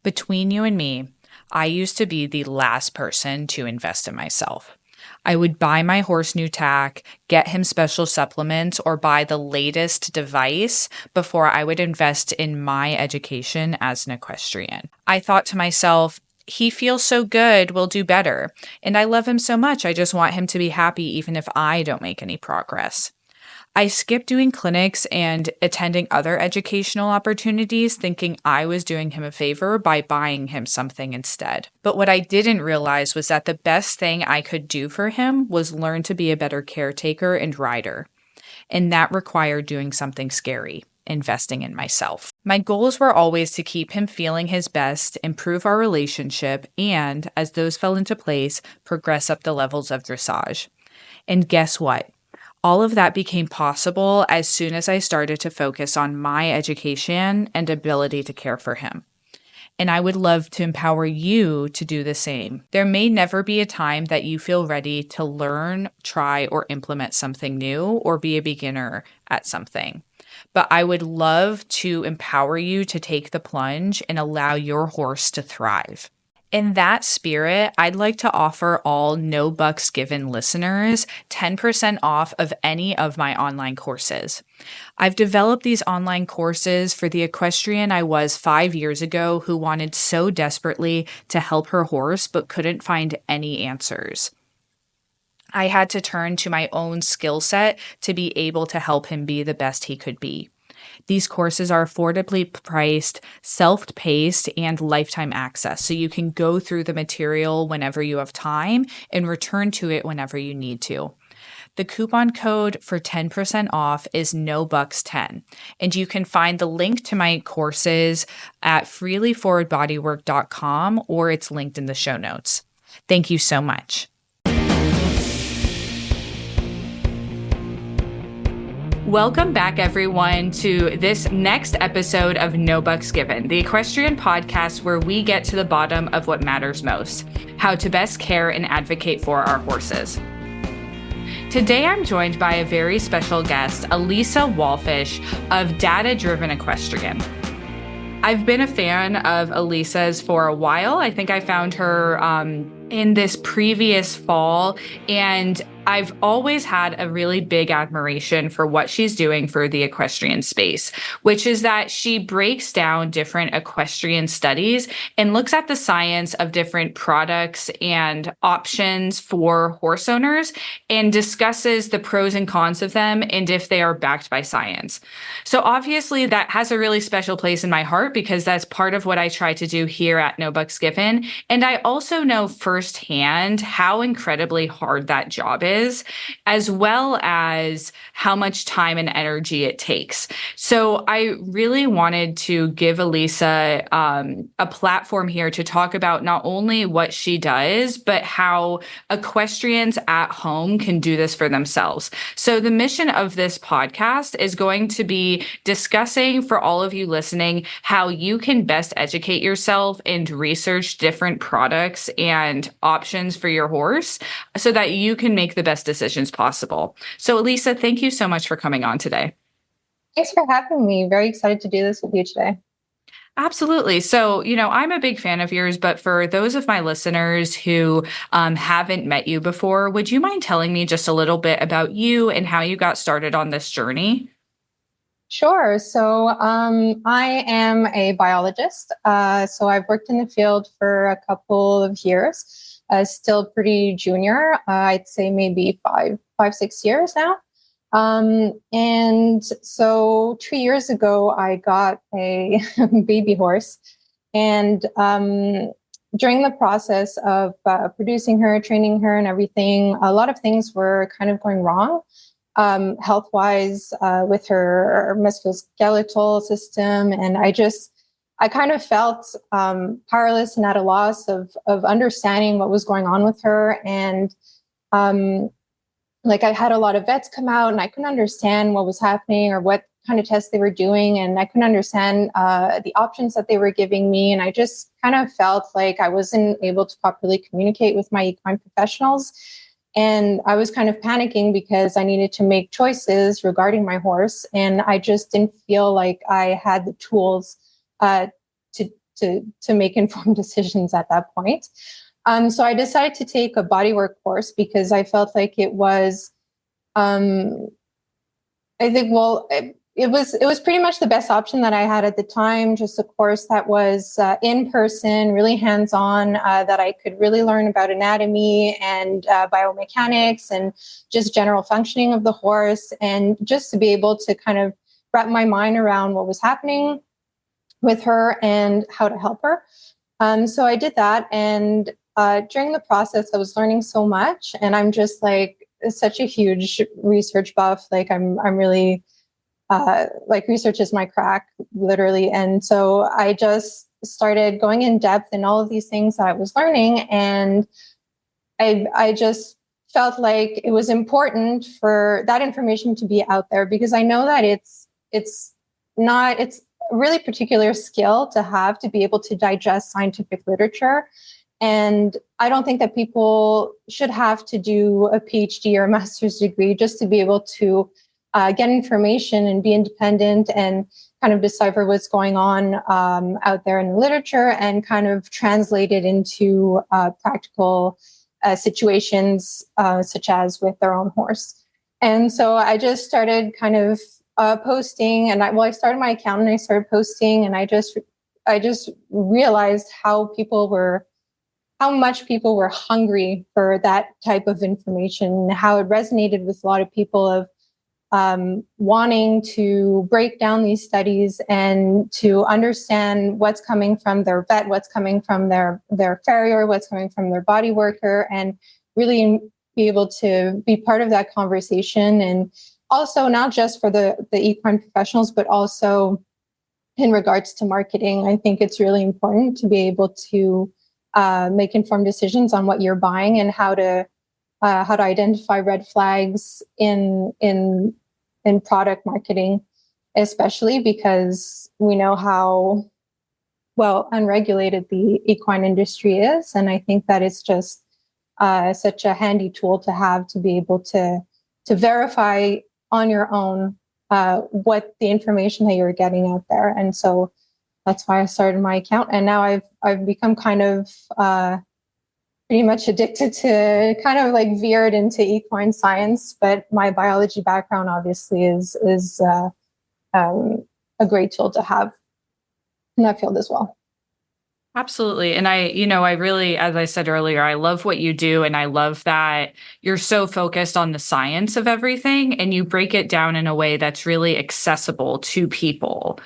Between you and me, I used to be the last person to invest in myself. I would buy my horse new tack, get him special supplements, or buy the latest device before I would invest in my education as an equestrian. I thought to myself, he feels so good, we'll do better. And I love him so much, I just want him to be happy even if I don't make any progress. I skipped doing clinics and attending other educational opportunities, thinking I was doing him a favor by buying him something instead. But what I didn't realize was that the best thing I could do for him was learn to be a better caretaker and rider. And that required doing something scary, investing in myself. My goals were always to keep him feeling his best, improve our relationship, and, as those fell into place, progress up the levels of dressage. And guess what? All of that became possible as soon as I started to focus on my education and ability to care for him. And I would love to empower you to do the same. There may never be a time that you feel ready to learn, try, or implement something new or be a beginner at something. But I would love to empower you to take the plunge and allow your horse to thrive. In that spirit, I'd like to offer all No Bucks Given listeners 10% off of any of my online courses. I've developed these online courses for the equestrian I was 5 years ago who wanted so desperately to help her horse but couldn't find any answers. I had to turn to my own skill set to be able to help him be the best he could be. These courses are affordably priced, self-paced, and lifetime access, so you can go through the material whenever you have time and return to it whenever you need to. The coupon code for 10% off is NOBUCKS10, and you can find the link to my courses at freelyforwardbodywork.com, or it's linked in the show notes. Thank you so much. Welcome back, everyone, to this next episode of No Bucks Given, the equestrian podcast where we get to the bottom of what matters most, how to best care and advocate for our horses. Today, I'm joined by a very special guest, Elisa Walfish of Driven Equestrian. I've been a fan of Elisa's for a while. I think I found her in this previous fall, and I've always had a really big admiration for what she's doing for the equestrian space, which is that she breaks down different equestrian studies and looks at the science of different products and options for horse owners and discusses the pros and cons of them and if they are backed by science. So obviously that has a really special place in my heart because that's part of what I try to do here at No Bucks Given. And I also know firsthand how incredibly hard that job is, as well as how much time and energy it takes. So I really wanted to give Elisa a platform here to talk about not only what she does, but how equestrians at home can do this for themselves. So the mission of this podcast is going to be discussing for all of you listening how you can best educate yourself and research different products and options for your horse so that you can make the best decisions possible. So Elisa, thank you so much for coming on today. Thanks for having me. Very excited to do this with you today. Absolutely. So, I'm a big fan of yours, but for those of my listeners who haven't met you before, would you mind telling me just a little bit about you and how you got started on this journey? Sure. So I am a biologist. So I've worked in the field for a couple of years, still pretty junior. I'd say maybe 6 years now. And so 2 years ago, I got a baby horse. And during the process of producing her, training her and everything, a lot of things were kind of going wrong. Health-wise, with her musculoskeletal system. And I kind of felt powerless and at a loss of understanding what was going on with her. And I had a lot of vets come out and I couldn't understand what was happening or what kind of tests they were doing. And I couldn't understand the options that they were giving me. And I just kind of felt like I wasn't able to properly communicate with my equine professionals. And I was kind of panicking because I needed to make choices regarding my horse. And I just didn't feel like I had the tools to to make informed decisions at that point. So I decided to take a bodywork course because I felt like it was, I think, well, it was pretty much the best option that I had at the time. Just a course that was in person, really hands on, that I could really learn about anatomy and biomechanics and just general functioning of the horse, and just to be able to kind of wrap my mind around what was happening with her and how to help her. So I did that, and during the process, I was learning so much, and I'm just like such a huge research buff. Like I'm really like research is my crack, literally. And so I just started going in depth in all of these things that I was learning, and I just felt like it was important for that information to be out there, because I know that it's a really particular skill to have, to be able to digest scientific literature. And I don't think that people should have to do a PhD or a master's degree just to be able to get information and be independent and kind of decipher what's going on out there in the literature, and kind of translate it into practical situations, such as with their own horse. And so I just started kind of posting, and I started my account and I started posting, and I just realized how much people were hungry for that type of information, how it resonated with a lot of people of wanting to break down these studies and to understand what's coming from their vet, what's coming from their farrier, what's coming from their body worker, and really be able to be part of that conversation. And also not just for the equine professionals, but also in regards to marketing. I think it's really important to be able to make informed decisions on what you're buying, and how to identify red flags in product marketing, especially because we know how well unregulated the equine industry is. And I think that it's just such a handy tool to have, to be able to verify on your own what the information that you're getting out there. And so that's why I started my account. And now I've become kind of pretty much addicted to, kind of like veered into equine science. But my biology background obviously is a great tool to have in that field as well. Absolutely. And I really, as I said earlier, I love what you do. And I love that you're so focused on the science of everything, and you break it down in a way that's really accessible to people.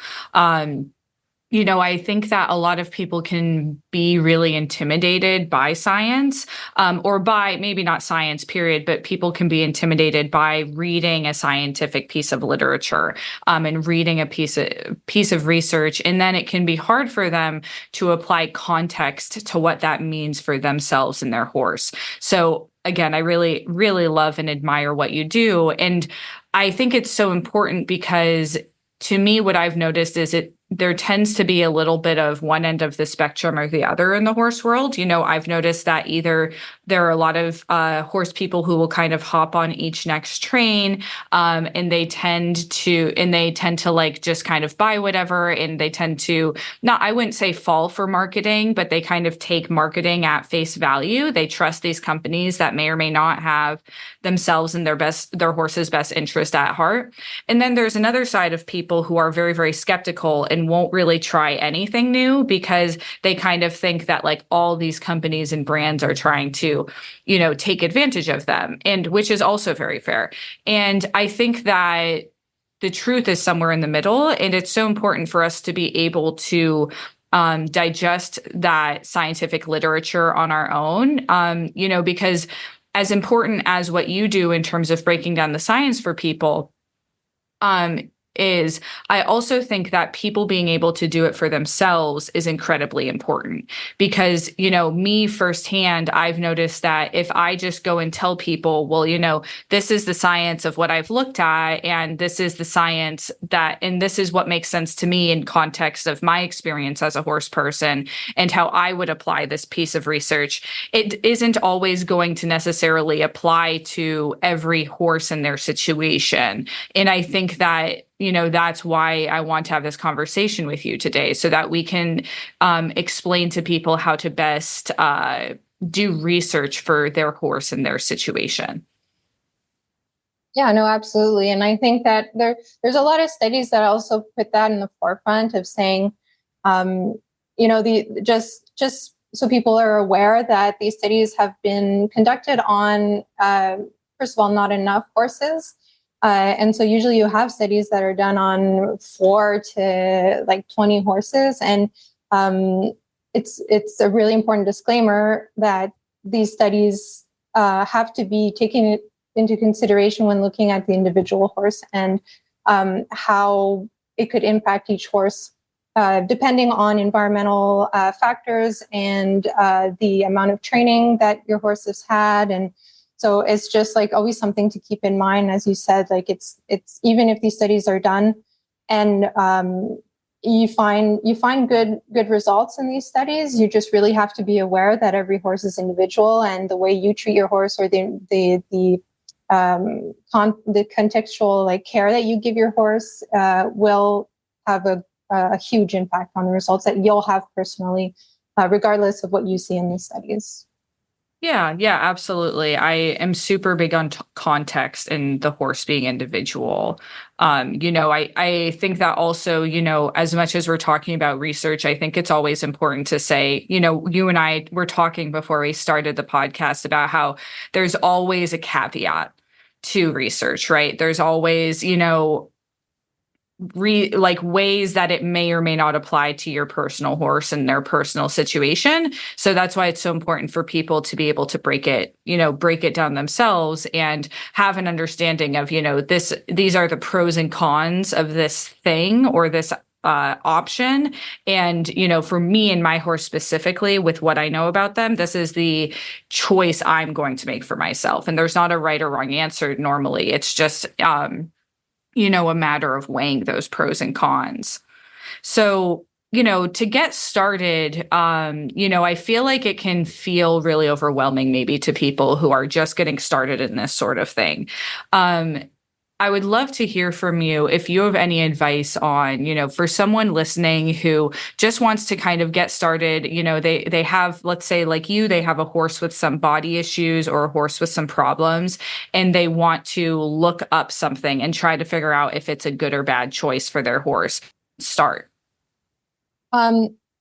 I think that a lot of people can be really intimidated by science, or by, maybe not science, period, but people can be intimidated by reading a scientific piece of literature, and reading a piece of research. And then it can be hard for them to apply context to what that means for themselves and their horse. So again, I really, really love and admire what you do. And I think it's so important because, to me, what I've noticed is there tends to be a little bit of one end of the spectrum or the other in the horse world. I've noticed that either there are a lot of horse people who will kind of hop on each next train, and they tend to like just kind of buy whatever, and they tend to not, I wouldn't say fall for marketing, but they kind of take marketing at face value. They trust these companies that may or may not have themselves and their horse's best interest at heart. And then there's another side of people who are very, very skeptical and won't really try anything new, because they kind of think that like all these companies and brands are trying to, take advantage of them, and which is also very fair. And I think that the truth is somewhere in the middle, and it's so important for us to be able to digest that scientific literature on our own, because as important as what you do in terms of breaking down the science for people, is I also think that people being able to do it for themselves is incredibly important, because, me firsthand, I've noticed that if I just go and tell people, well, this is the science of what I've looked at, and this is the science and this is what makes sense to me in context of my experience as a horse person and how I would apply this piece of research, it isn't always going to necessarily apply to every horse in their situation. And I think that that's why I want to have this conversation with you today, so that we can explain to people how to best do research for their horse and their situation. Yeah, no, absolutely. And I think that there's a lot of studies that also put that in the forefront of saying, just so people are aware that these studies have been conducted on, first of all, not enough horses. And so usually you have studies that are done on 4 to like 20 horses. And it's a really important disclaimer that these studies have to be taken into consideration when looking at the individual horse and how it could impact each horse, depending on environmental factors and the amount of training that your horse has had. And so it's just like always something to keep in mind, as you said, like it's even if these studies are done and you find good results in these studies, you just really have to be aware that every horse is individual, and the way you treat your horse or the contextual like care that you give your horse will have a huge impact on the results that you'll have personally, regardless of what you see in these studies. Yeah, absolutely. I am super big on context and the horse being individual. I think that also, as much as we're talking about research, I think it's always important to say, you and I were talking before we started the podcast about how there's always a caveat to research, right? There's always, ways that it may or may not apply to your personal horse and their personal situation. So that's why it's so important for people to be able to break it down themselves and have an understanding of, these are the pros and cons of this thing or this option. And, for me and my horse specifically, with what I know about them, this is the choice I'm going to make for myself. And there's not a right or wrong answer normally. It's just, a matter of weighing those pros and cons. So, to get started, I feel like it can feel really overwhelming maybe to people who are just getting started in this sort of thing. I would love to hear from you if you have any advice on, for someone listening who just wants to kind of get started, they have, let's say like you, they have a horse with some body issues or a horse with some problems, and they want to look up something and try to figure out if it's a good or bad choice for their horse. Start.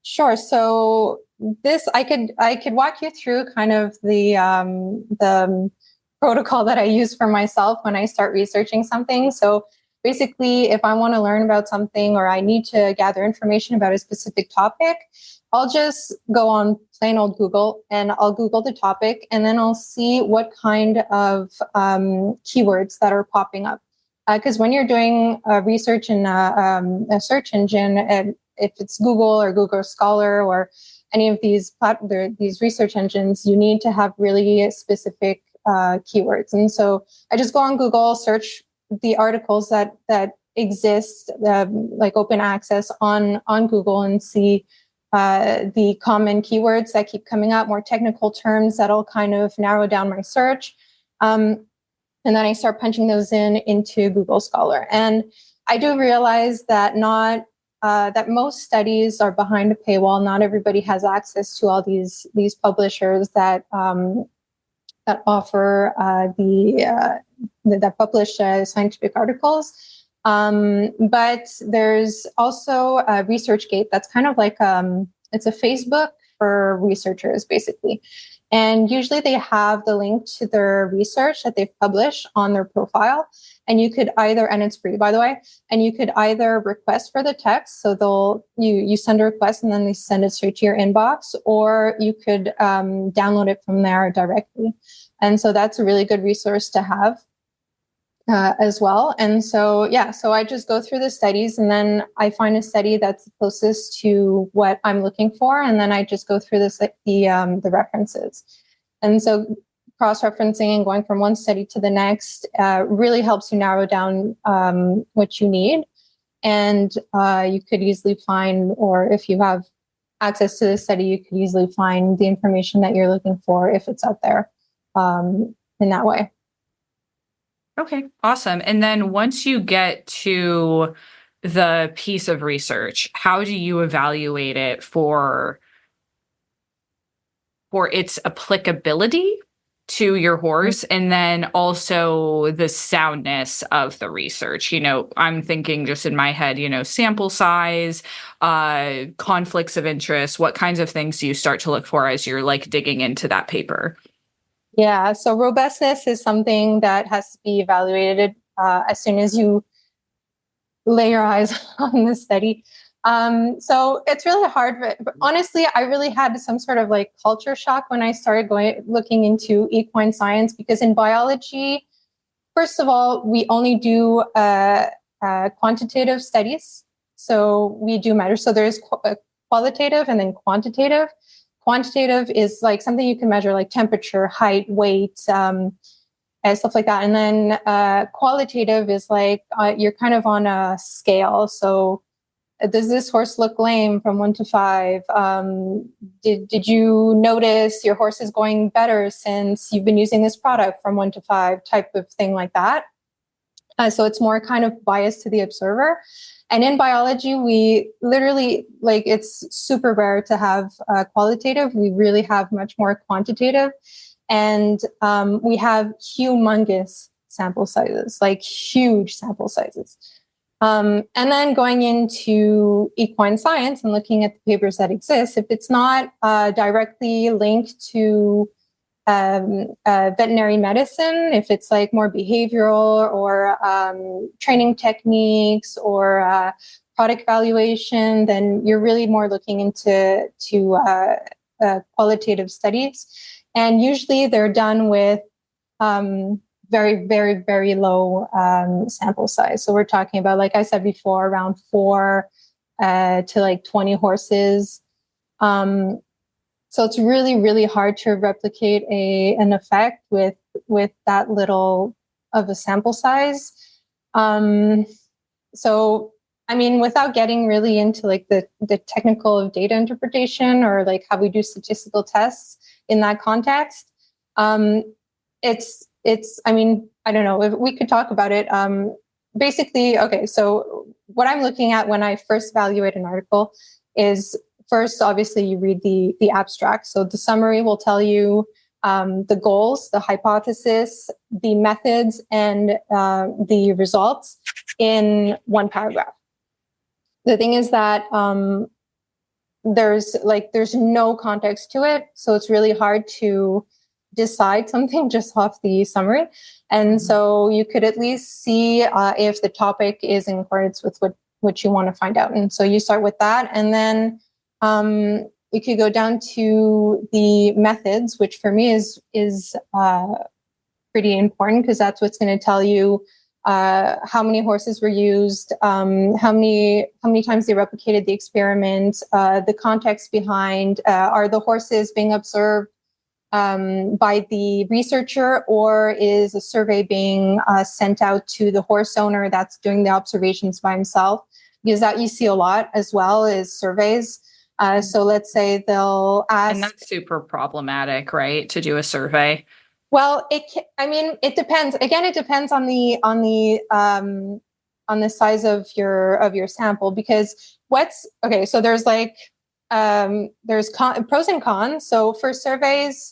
Sure. So this, I could walk you through kind of the protocol that I use for myself when I start researching something. So basically, if I want to learn about something or I need to gather information about a specific topic, I'll just go on plain old Google and I'll Google the topic, and then I'll see what kind of keywords that are popping up. Because when you're doing research in a search engine, and if it's Google or Google Scholar or any of these research engines, you need to have really specific keywords. And so I just go on Google, search the articles that exist, like open access on Google, and see the common keywords that keep coming up, more technical terms that'll kind of narrow down my search. And then I start punching those into Google Scholar. And I do realize that that most studies are behind a paywall. Not everybody has access to all these publishers that offer that publish scientific articles. But there's also ResearchGate. That's kind of like it's a Facebook for researchers, basically. And usually they have the link to their research that they've published on their profile. And you could either, and it's free, by the way, and you could either request for the text. So you send a request and then they send it straight to your inbox, or you could download it from there directly. And so that's a really good resource to have as well. And so, so I just go through the studies, and then I find a study that's closest to what I'm looking for. And then I just go through the references. And so cross-referencing and going from one study to the next really helps you narrow down what you need. And you could easily find, or if you have access to the study, you could easily find the information that you're looking for if it's out there in that way. Okay, awesome. And then once you get to the piece of research, how do you evaluate it for its applicability to your horse, and then also the soundness of the research? I'm thinking just in my head, sample size, conflicts of interest. What kinds of things do you start to look for as you're like digging into that paper? Yeah, so robustness is something that has to be evaluated as soon as you lay your eyes on the study. So it's really hard, but honestly, I really had some sort of like culture shock when I started looking into equine science, because in biology, first of all, we only do quantitative studies. So we do measure. So there's qualitative and then quantitative. Quantitative is like something you can measure, like temperature, height, weight, and stuff like that. And then qualitative is like you're kind of on a scale. So does this horse look lame from 1 to 5? Did you notice your horse is going better since you've been using this product from 1 to 5, type of thing like that. So it's more kind of biased to the observer. And in biology, we literally, like, it's super rare to have qualitative. We really have much more quantitative. And we have humongous sample sizes, like huge sample sizes. And then going into equine science and looking at the papers that exist, if it's not directly linked to veterinary medicine, if it's like more behavioral or training techniques or product evaluation, then you're really more looking into qualitative studies. And usually they're done with very, very, very low sample size. So we're talking about, like I said before, around 4 to like 20 horses. So it's really, really hard to replicate an effect with that little of a sample size. So, I mean, without getting really into like the technical of data interpretation or like how we do statistical tests in that context, it's. I mean, I don't know if we could talk about it. Basically, okay. So what I'm looking at when I first evaluate an article is, first, obviously, you read the abstract. So the summary will tell you the goals, the hypothesis, the methods, and the results in one paragraph. The thing is that there's no context to it, so it's really hard to decide something just off the summary. And so you could at least see if the topic is in accordance with what you want to find out. And so you start with that, and then you could go down to the methods, which for me is pretty important, because that's what's going to tell you how many horses were used, how many times they replicated the experiment, the context behind, are the horses being observed by the researcher, or is a survey being sent out to the horse owner that's doing the observations by himself? Because that you see a lot as well is surveys. So let's say they'll ask, and that's super problematic, right? To do a survey. Well, it depends. Again, it depends on the size of your sample, because so there's like there's pros and cons. So for surveys,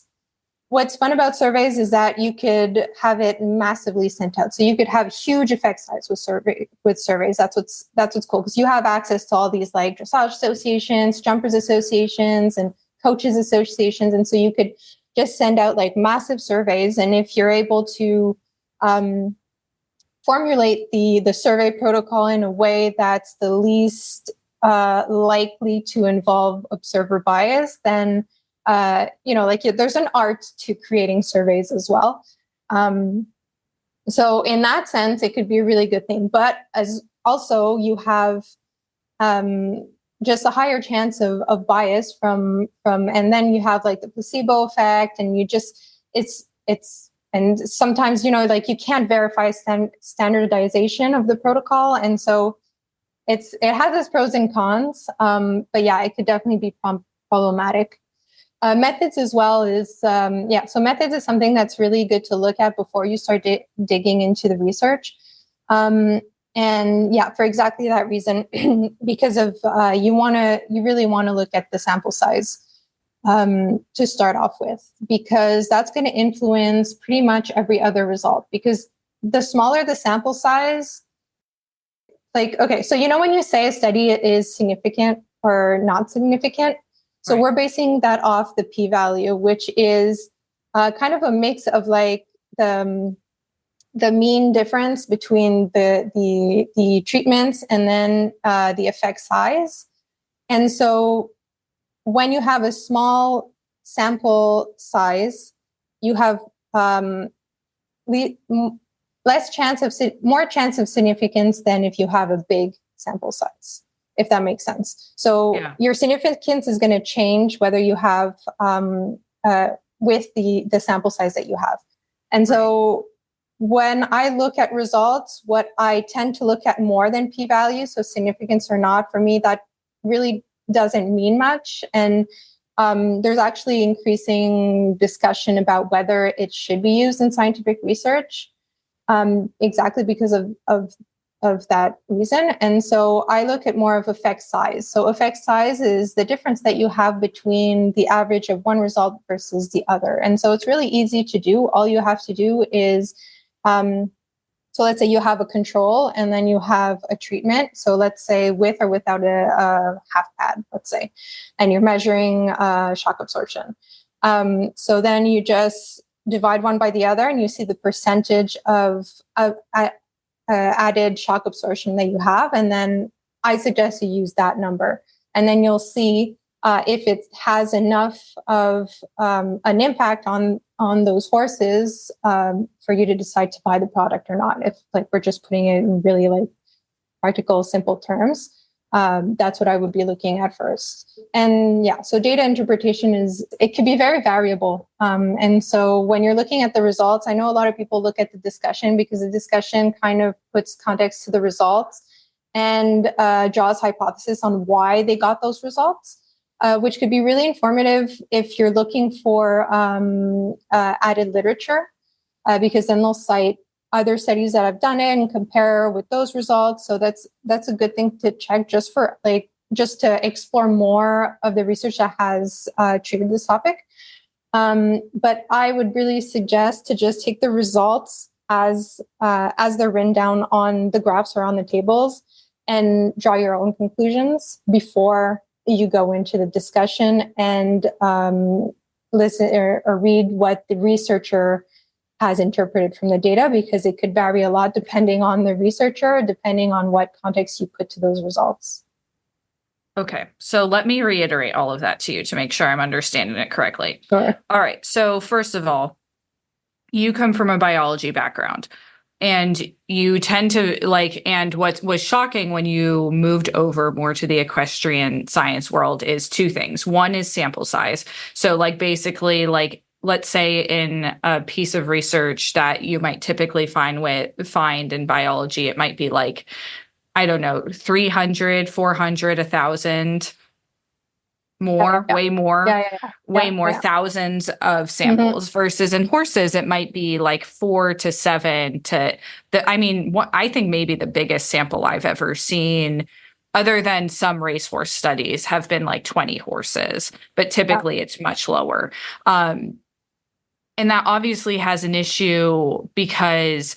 what's fun about surveys is that you could have it massively sent out. So you could have huge effect size with surveys. That's what's cool, because you have access to all these like dressage associations, jumpers associations, and coaches associations, and so you could just send out like massive surveys. And if you're able to formulate the survey protocol in a way that's the least likely to involve observer bias, then there's an art to creating surveys as well. So in that sense, it could be a really good thing. But as also you have just a higher chance of bias from, and then you have like the placebo effect, and and sometimes, like you can't verify standardization of the protocol. And so it has its pros and cons. But yeah, it could definitely be problematic. Methods as well is, so methods is something that's really good to look at before you start digging into the research. And yeah, for exactly that reason, because of you really want to look at the sample size to start off with, because that's going to influence pretty much every other result. Because the smaller the sample size, like, okay, so when you say a study is significant or not significant, so we're basing that off the p-value, which is kind of a mix of like the mean difference between the treatments and then the effect size. And so when you have a small sample size, you have more chance of significance than if you have a big sample size, if that makes sense. So your significance is going to change whether you have with the sample size that you have. And so when I look at results, what I tend to look at more than p-value, so significance or not, for me, that really doesn't mean much. And there's actually increasing discussion about whether it should be used in scientific research, exactly because of that reason. And so I look at more of effect size. So effect size is the difference that you have between the average of one result versus the other. And so it's really easy to do. All you have to do is, so let's say you have a control and then you have a treatment. So let's say with or without a half pad, let's say, and you're measuring shock absorption. So then you just divide one by the other and you see the percentage of added shock absorption that you have. And then I suggest you use that number. And then you'll see if it has enough of an impact on those horses for you to decide to buy the product or not. If like we're just putting it in really like practical, simple terms, that's what I would be looking at first. And yeah, so data interpretation it could be very variable. And so when you're looking at the results, I know a lot of people look at the discussion because the discussion kind of puts context to the results and draws hypothesis on why they got those results. Which could be really informative if you're looking for added literature, because then they'll cite other studies that have done it and compare with those results. So that's a good thing to check just to explore more of the research that has treated this topic. But I would really suggest to just take the results as they're written down on the graphs or on the tables and draw your own conclusions before you go into the discussion and listen or read what the researcher has interpreted from the data, because it could vary a lot depending on the researcher, depending on what context you put to those results. Okay, so let me reiterate all of that to you to make sure I'm understanding it correctly. Sure. All right, so first of all, you come from a biology background. And you tend to and what was shocking when you moved over more to the equestrian science world is two things. One is sample size. So basically, let's say in a piece of research that you might typically find in biology, it might be I don't know, 300, 400, 1,000. Way more, thousands of samples versus in horses, it might be 4 to 7 what I think maybe the biggest sample I've ever seen, other than some racehorse studies, have been 20 horses, but typically it's much lower. And that obviously has an issue because,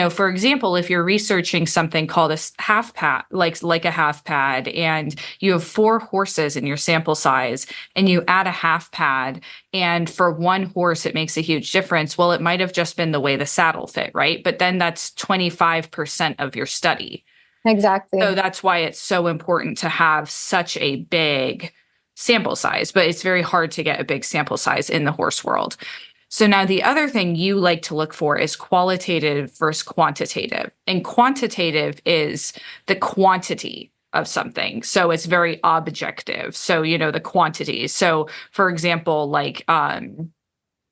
for example, if you're researching something called a half pad, like a half pad, and you have 4 horses in your sample size and you add a half pad, and for one horse, it makes a huge difference. Well, it might have just been the way the saddle fit, right? But then that's 25% of your study. Exactly. So that's why it's so important to have such a big sample size, but it's very hard to get a big sample size in the horse world. So now the other thing you like to look for is qualitative versus quantitative. And quantitative is the quantity of something. So it's very objective. So, the quantities. So for example,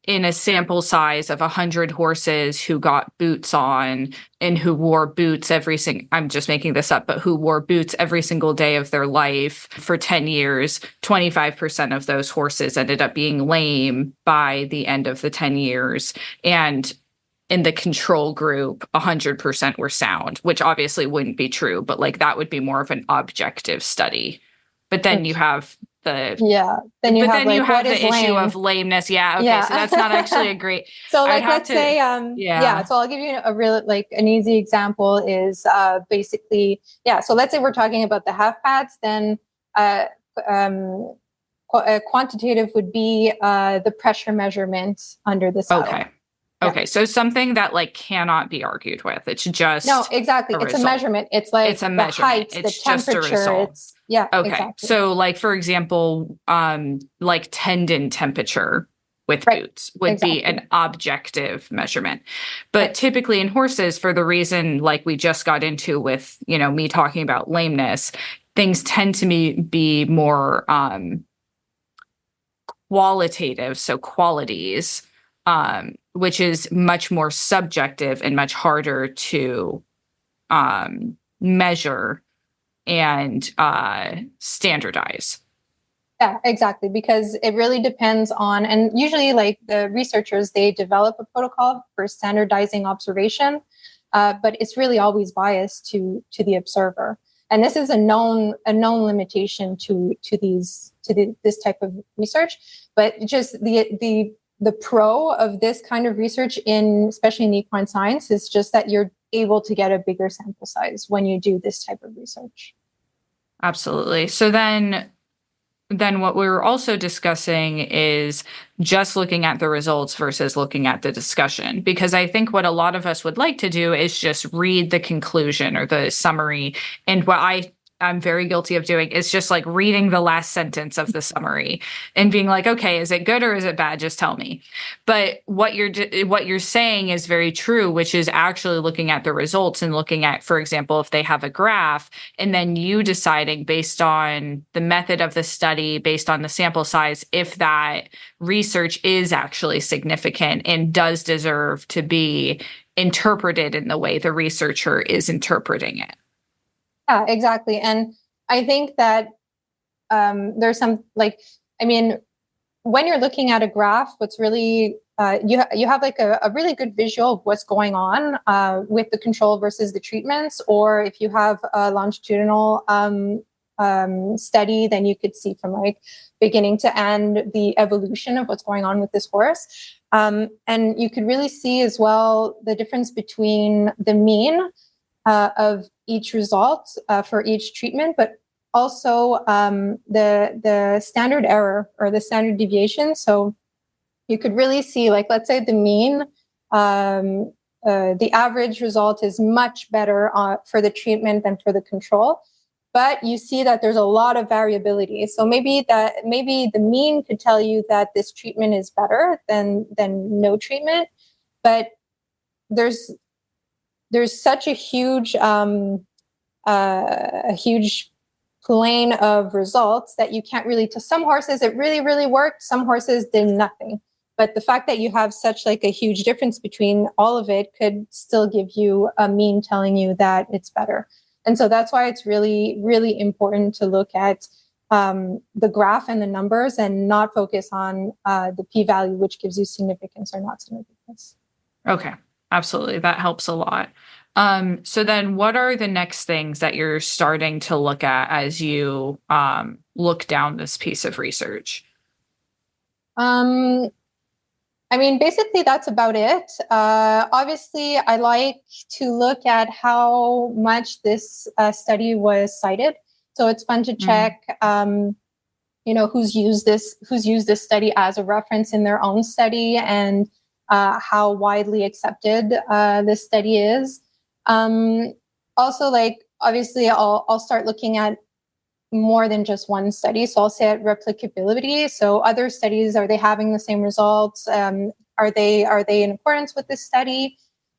in a sample size of 100 horses who got boots on and who wore boots I'm just making this up, but who wore boots every single day of their life for 10 years, 25% of those horses ended up being lame by the end of the 10 years. And in the control group, 100% were sound, which obviously wouldn't be true, but like that would be more of an objective study. But then you have then you have the issue of lameness. Yeah. Okay. So that's not actually a great. So like, let's say, so I'll give you a really like an easy example is basically, so let's say we're talking about the half pads, then quantitative would be the pressure measurement under the saddle. Okay. So something that like cannot be argued with. It's just no, exactly. It's a measurement. It's like it's a measurement. The height, the temperature. Okay. Exactly. So like, for example, like tendon temperature with boots would be an objective measurement. But typically in horses, for the reason like we just got into with, me talking about lameness, things tend to be more qualitative. So qualities, which is much more subjective and much harder to measure and standardize. Yeah, exactly. Because it really depends on, and usually like the researchers, they develop a protocol for standardizing observation, but it's really always biased to the observer. And this is a known limitation to this type of research. But just the pro of this kind of research especially in equine science is just that you're able to get a bigger sample size when you do this type of research. Absolutely. So then what we were also discussing is just looking at the results versus looking at the discussion, because I think what a lot of us would like to do is just read the conclusion or the summary. And what I'm very guilty of doing is just like reading the last sentence of the summary and being like, okay, is it good or is it bad? Just tell me. But what you're saying is very true, which is actually looking at the results and looking at, for example, if they have a graph, and then you deciding based on the method of the study, based on the sample size, if that research is actually significant and does deserve to be interpreted in the way the researcher is interpreting it. Yeah, exactly. And I think that there's some when you're looking at a graph, what's really you have like a really good visual of what's going on with the control versus the treatments. Or if you have a longitudinal study, then you could see from like beginning to end the evolution of what's going on with this horse. And you could really see as well the difference between the mean of each result for each treatment, but also the standard error or the standard deviation. So you could really see, like, let's say the mean, the average result is much better for the treatment than for the control. But you see that there's a lot of variability. So maybe the mean could tell you that this treatment is better than no treatment, but there's such a huge plane of results that you can't really. To some horses, it really, really worked. Some horses did nothing. But the fact that you have such like a huge difference between all of it could still give you a mean telling you that it's better. And so that's why it's really, really important to look at the graph and the numbers and not focus on the p-value, which gives you significance or not significance. Okay, absolutely. That helps a lot. So then what are the next things that you're starting to look at as you look down this piece of research? I mean, basically, that's about it. Obviously, I like to look at how much this study was cited. So it's fun to check, who's used this study as a reference in their own study and how widely accepted this study is. Also, like, obviously, I'll start looking at more than just one study. So I'll say at replicability. So other studies, are they having the same results? Are they in accordance with this study?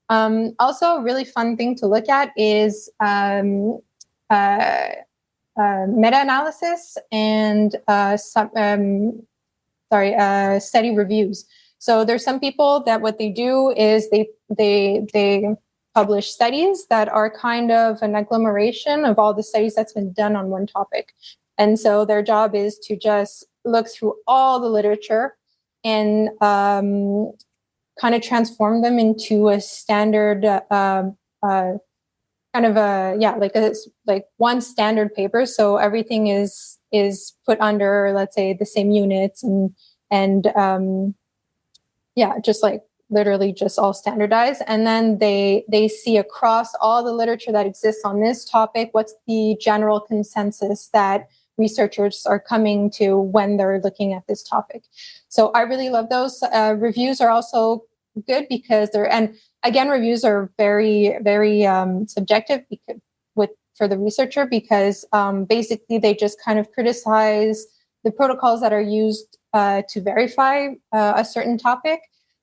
Also, a really fun thing to look at is meta-analysis and study reviews. So there's some people that what they do is they publish studies that are kind of an agglomeration of all the studies that's been done on one topic. And so their job is to just look through all the literature and kind of transform them into a standard kind of like one standard paper. So everything is put under, let's say, the same units and just like literally just all standardized. And then they see across all the literature that exists on this topic, what's the general consensus that researchers are coming to when they're looking at this topic. So I really love those. Reviews are also good because and again, reviews are very, very subjective for the researcher because basically they just kind of criticize the protocols that are used to verify a certain topic.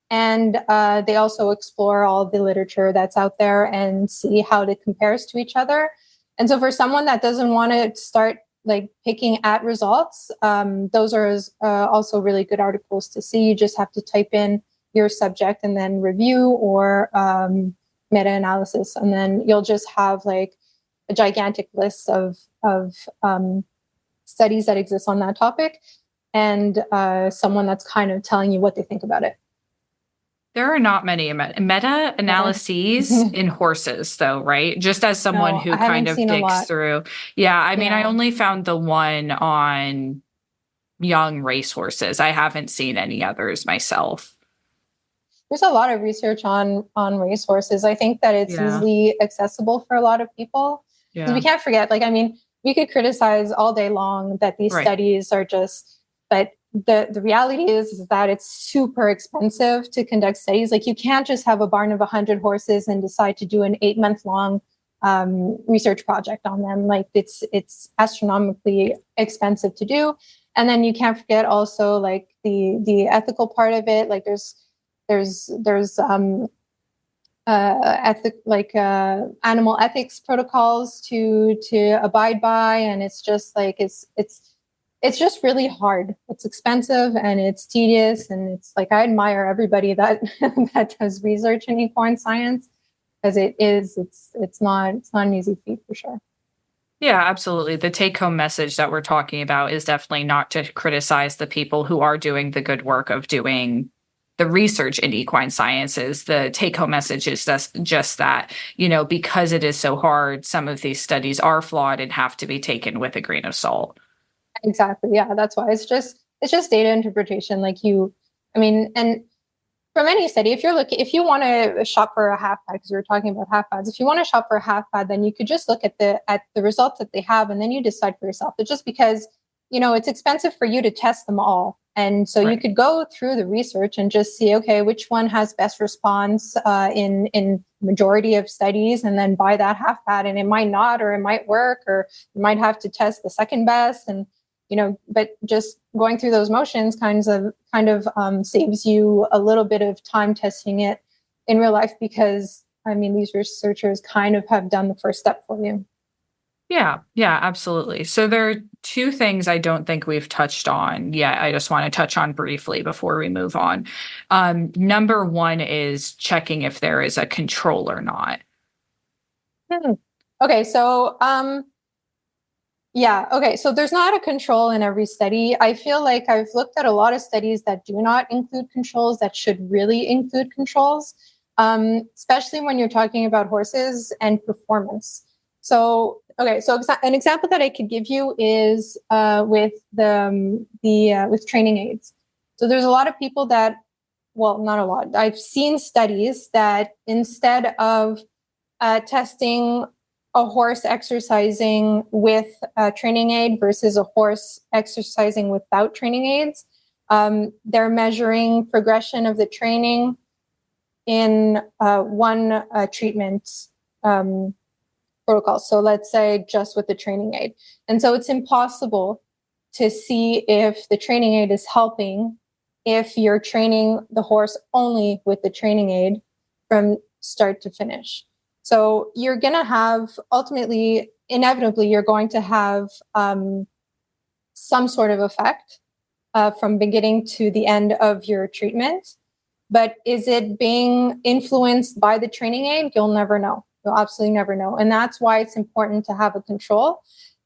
And they also explore all the literature that's out there and see how it compares to each other. And so for someone that doesn't want to start like picking at results, those are also really good articles to see. You just have to type in your subject and then review or meta-analysis. And then you'll just have like a gigantic list of studies that exist on that topic and someone that's kind of telling you what they think about it. There are not many meta-analyses in horses, though, right? Just as someone who kind of digs through. Yeah, I mean, I only found the one on young racehorses. I haven't seen any others myself. There's a lot of research on racehorses. I think that it's easily accessible for a lot of people. Because we can't forget, like, I mean, we could criticize all day long that these studies are just, but the reality is that it's super expensive to conduct studies. Like you can't just have a barn of 100 horses and decide to do an 8-month-long research project on them. Like it's astronomically expensive to do. And then you can't forget also like the ethical part of it. Like there's animal ethics protocols to abide by, and it's just like it's just really hard. It's expensive and it's tedious, and it's like I admire everybody that that does research in equine science because it's not an easy feat for sure. Yeah, absolutely. The take-home message that we're talking about is definitely not to criticize the people who are doing the good work of doing the research in equine sciences. The take-home message is just that, because it is so hard, some of these studies are flawed and have to be taken with a grain of salt. Exactly. Yeah, that's why it's just data interpretation. And from any study, if you want to shop for a half pad, because we were talking about half pads, if you want to shop for a half pad, then you could just look at the results that they have, and then you decide for yourself. But just because it's expensive for you to test them all, and so you could go through the research and just see, okay, which one has best response in majority of studies, and then buy that half pad, and it might not, or it might work, or you might have to test the second best, and but just going through those motions kind of saves you a little bit of time testing it in real life, because I mean, these researchers kind of have done the first step for you. Yeah, absolutely. So there are two things I don't think we've touched on yet. I just want to touch on briefly before we move on. Number one is checking if there is a control or not. Okay, so so there's not a control in every study. I feel like I've looked at a lot of studies that do not include controls that should really include controls, especially when you're talking about horses and performance. So an example that I could give you is with with training aids. So there's a lot of people not a lot. I've seen studies that instead of testing a horse exercising with a training aid versus a horse exercising without training aids, they're measuring progression of the training in one treatment protocol. So let's say just with the training aid. And so it's impossible to see if the training aid is helping if you're training the horse only with the training aid from start to finish. So you're going to have inevitably, you're going to have some sort of effect from beginning to the end of your treatment. But is it being influenced by the training aid? You'll never know. You'll absolutely never know. And that's why it's important to have a control,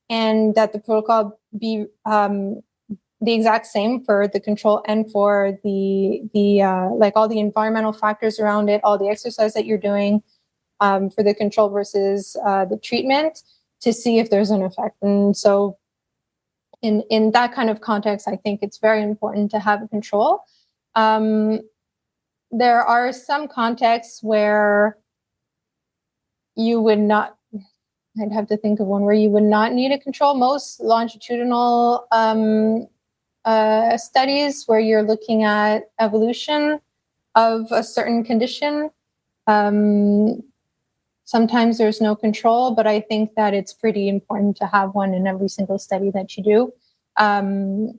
and that the protocol be the exact same for the control and for the like all the environmental factors around it, all the exercise that you're doing for the control versus the treatment, to see if there's an effect. And so in that kind of context, I think it's very important to have a control. There are some contexts where you would not, I'd have to think of one where you would not need a control. Most longitudinal studies where you're looking at evolution of a certain condition, sometimes there's no control, but I think that it's pretty important to have one in every single study that you do. So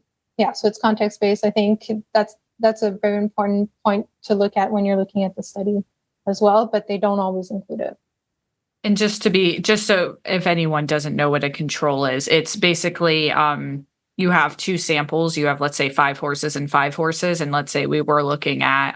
it's context-based. I think that's a very important point to look at when you're looking at the study as well, but they don't always include it. And just so if anyone doesn't know what a control is, it's basically you have two samples. You have, let's say, 5 horses and 5 horses. And let's say we were looking at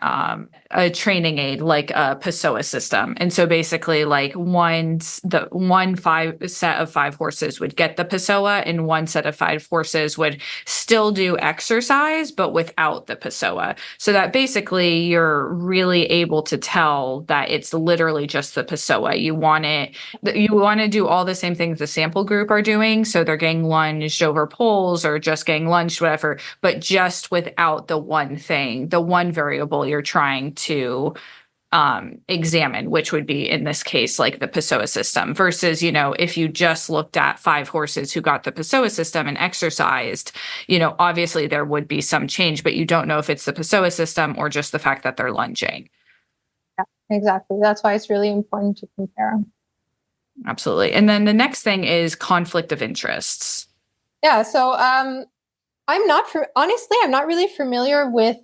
a training aid like a Pessoa system. And so basically like one set of 5 horses would get the Pessoa, and one set of 5 horses would still do exercise, but without the Pessoa. So that basically you're really able to tell that it's literally just the Pessoa. You want to do all the same things the sample group are doing. So they're getting lunged over poles or just getting lunged, whatever, but just without the one thing, the one variable you're trying to examine, which would be in this case like the Pessoa system, versus, if you just looked at 5 horses who got the Pessoa system and exercised, obviously there would be some change, but you don't know if it's the Pessoa system or just the fact that they're lunging. Yeah, exactly. That's why it's really important to compare. Absolutely. And then the next thing is conflict of interests. Yeah. So I'm not really familiar with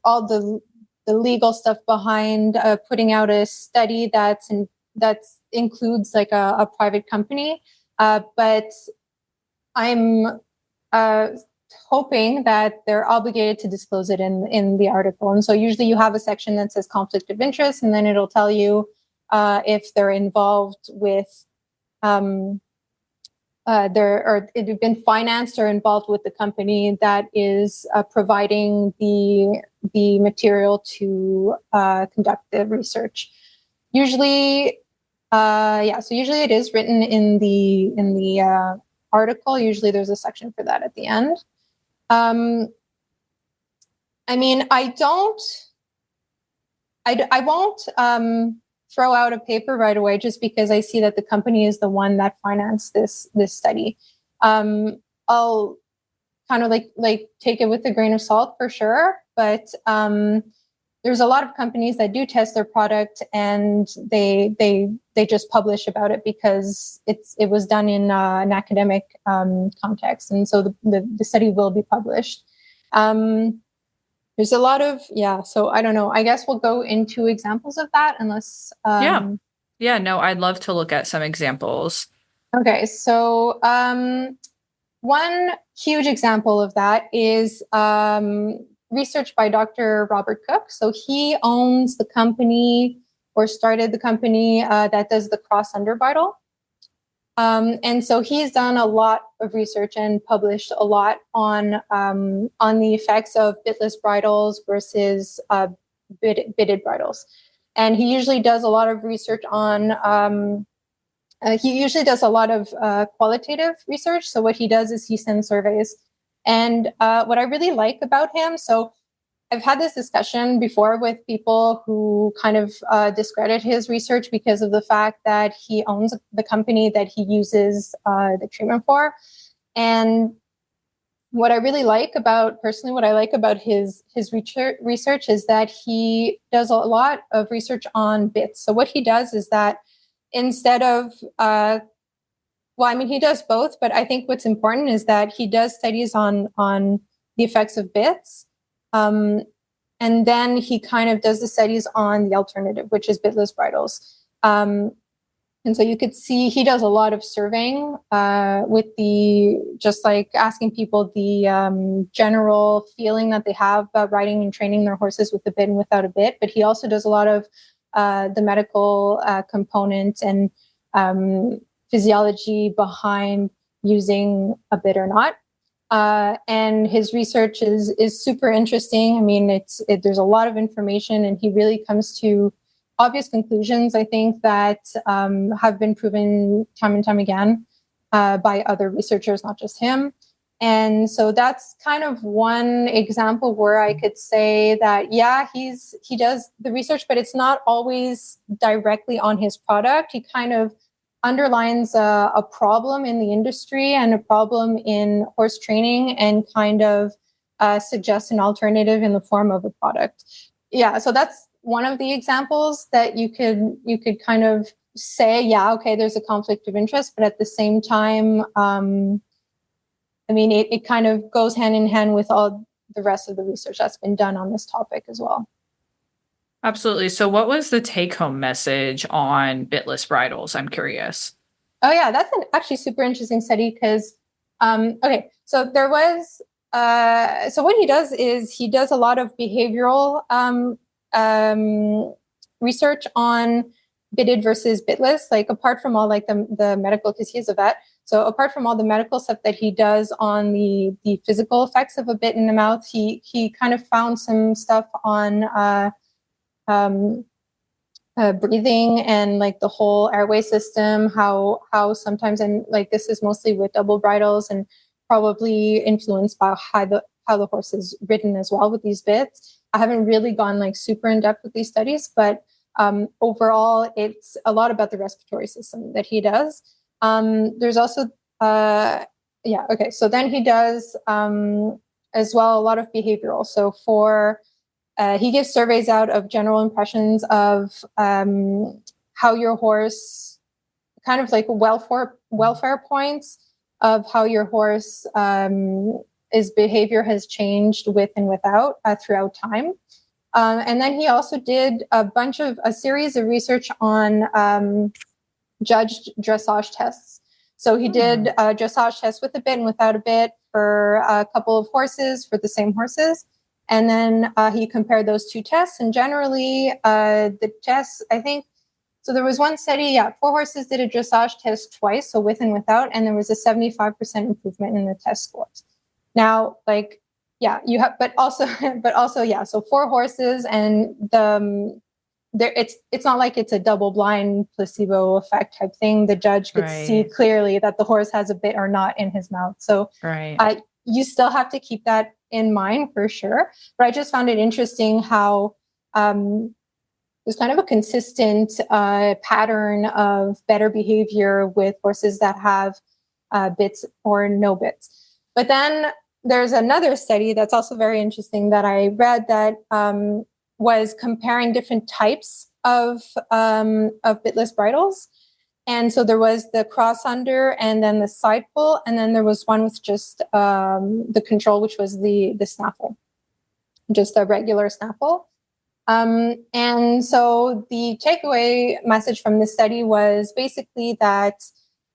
all the legal stuff behind putting out a study that includes like a private company, but I'm hoping that they're obligated to disclose it in the article. And so usually you have a section that says conflict of interest, and then it'll tell you if they're involved with they've been financed or involved with the company that is providing the material to conduct the research. Usually, so usually it is written in the article. Usually there's a section for that at the end. I mean, I won't throw out a paper right away just because I see that the company is the one that financed this study. I'll kind of like take it with a grain of salt for sure, but there's a lot of companies that do test their product and they just publish about it because it was done in an academic context, and so the study will be published. There's a lot of, so I don't know. I guess we'll go into examples of that unless... Yeah, no, I'd love to look at some examples. Okay, so one huge example of that is research by Dr. Robert Cook. So he owns the company, or started the company, that does the cross underbridle. And so he's done a lot of research and published a lot on the effects of bitless bridles versus bitted bridles. And he usually does a lot of research on, he usually does a lot of qualitative research. So what he does is he sends surveys. And what I really like about him, so I've had this discussion before with people who kind of discredit his research because of the fact that he owns the company that he uses the treatment for. And what I really like about his research is that he does a lot of research on bits. So what he does is that instead of, he does both, but I think what's important is that he does studies on the effects of bits. And then he kind of does the studies on the alternative, which is bitless bridles. And so you could see he does a lot of surveying with just like asking people the general feeling that they have about riding and training their horses with a bit and without a bit. But he also does a lot of the medical component and physiology behind using a bit or not. And his research is super interesting. I mean, there's a lot of information, and he really comes to obvious conclusions, I think, that have been proven time and time again by other researchers, not just him. And so that's kind of one example where I could say that, yeah, he does the research, but it's not always directly on his product. He kind of underlines a problem in the industry and a problem in horse training, and kind of suggests an alternative in the form of a product. Yeah, so that's one of the examples that you could kind of say, yeah, okay, there's a conflict of interest, but at the same time, I mean, it kind of goes hand in hand with all the rest of the research that's been done on this topic as well. Absolutely. So what was the take-home message on bitless bridles? I'm curious. Oh, yeah, that's an actually super interesting study because, okay, so there was, so what he does is he does a lot of behavioral research on bitted versus bitless, like apart from all like the medical, because he's a vet. So apart from all the medical stuff that he does on the physical effects of a bit in the mouth, he kind of found some stuff on breathing and like the whole airway system, how sometimes, and like this is mostly with double bridles and probably influenced by how the horse is ridden as well with these bits. I haven't really gone like super in depth with these studies, but overall, it's a lot about the respiratory system that he does. There's also, okay. So then he does as well a lot of behavioral. So he gives surveys out of general impressions of how your horse, kind of like welfare points of how your horse his behavior has changed with and without throughout time. And then he also did a series of research on judged dressage tests. So he did dressage tests with a bit and without a bit for a couple of horses, for the same horses. And then he compared those two tests. And generally, the tests, I think, so there was one study, 4 horses did a dressage test twice, so with and without, and there was a 75% improvement in the test scores. Now, like, yeah, you have, but also, yeah, so 4 horses, and it's not like it's a double-blind placebo effect type thing. The judge could see clearly that the horse has a bit or not in his mouth. So you still have to keep that in mind for sure. But I just found it interesting how there's kind of a consistent pattern of better behavior with horses that have bits or no bits. But then there's another study that's also very interesting that I read that was comparing different types of bitless bridles. And so there was the cross under and then the side pull. And then there was one with just the control, which was the snaffle, just a regular snaffle. And so the takeaway message from this study was basically that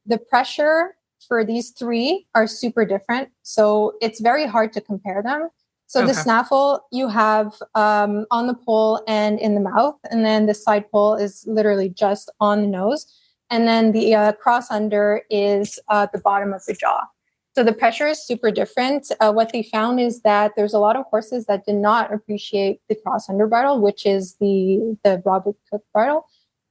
the pressure for these 3 are super different. So it's very hard to compare them. So the snaffle you have on the pole and in the mouth, and then the side pull is literally just on the nose. And then the cross under is the bottom of the jaw. So the pressure is super different. What they found is that there's a lot of horses that did not appreciate the cross under bridle, which is the Robert Cook bridle.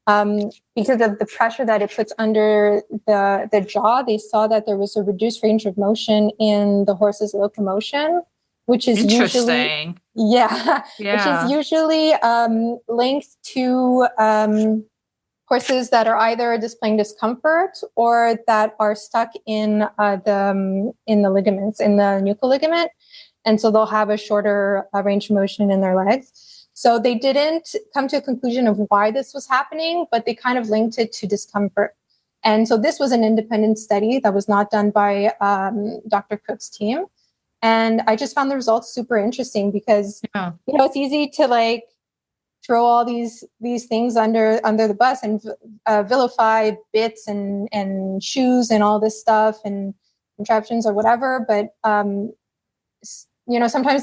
Because of the pressure that it puts under the jaw, they saw that there was a reduced range of motion in the horse's locomotion, which is usually, which is usually linked to horses that are either displaying discomfort or that are stuck in the ligaments, in the nuchal ligament. And so they'll have a shorter range of motion in their legs. So they didn't come to a conclusion of why this was happening, but they kind of linked it to discomfort. And so this was an independent study that was not done by Dr. Cook's team. And I just found the results super interesting because, it's easy to like throw all these things under the bus and vilify bits and shoes and all this stuff and contraptions or whatever. But sometimes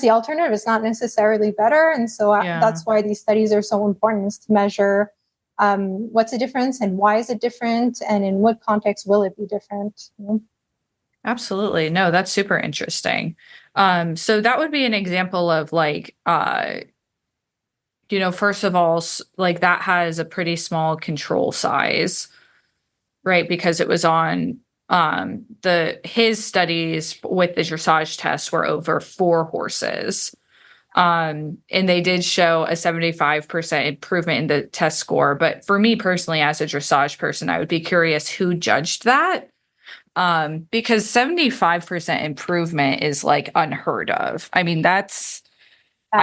the alternative is not necessarily better, and so that's why these studies are so important, is to measure what's the difference and why is it different, and in what context will it be different. Absolutely. No, that's super interesting. So that would be an example of like, first of all, like that has a pretty small control size, right? Because it was on his studies with the dressage test were over 4 horses. And they did show a 75% improvement in the test score. But for me personally, as a dressage person, I would be curious who judged that. Because 75% improvement is like unheard of. I mean, I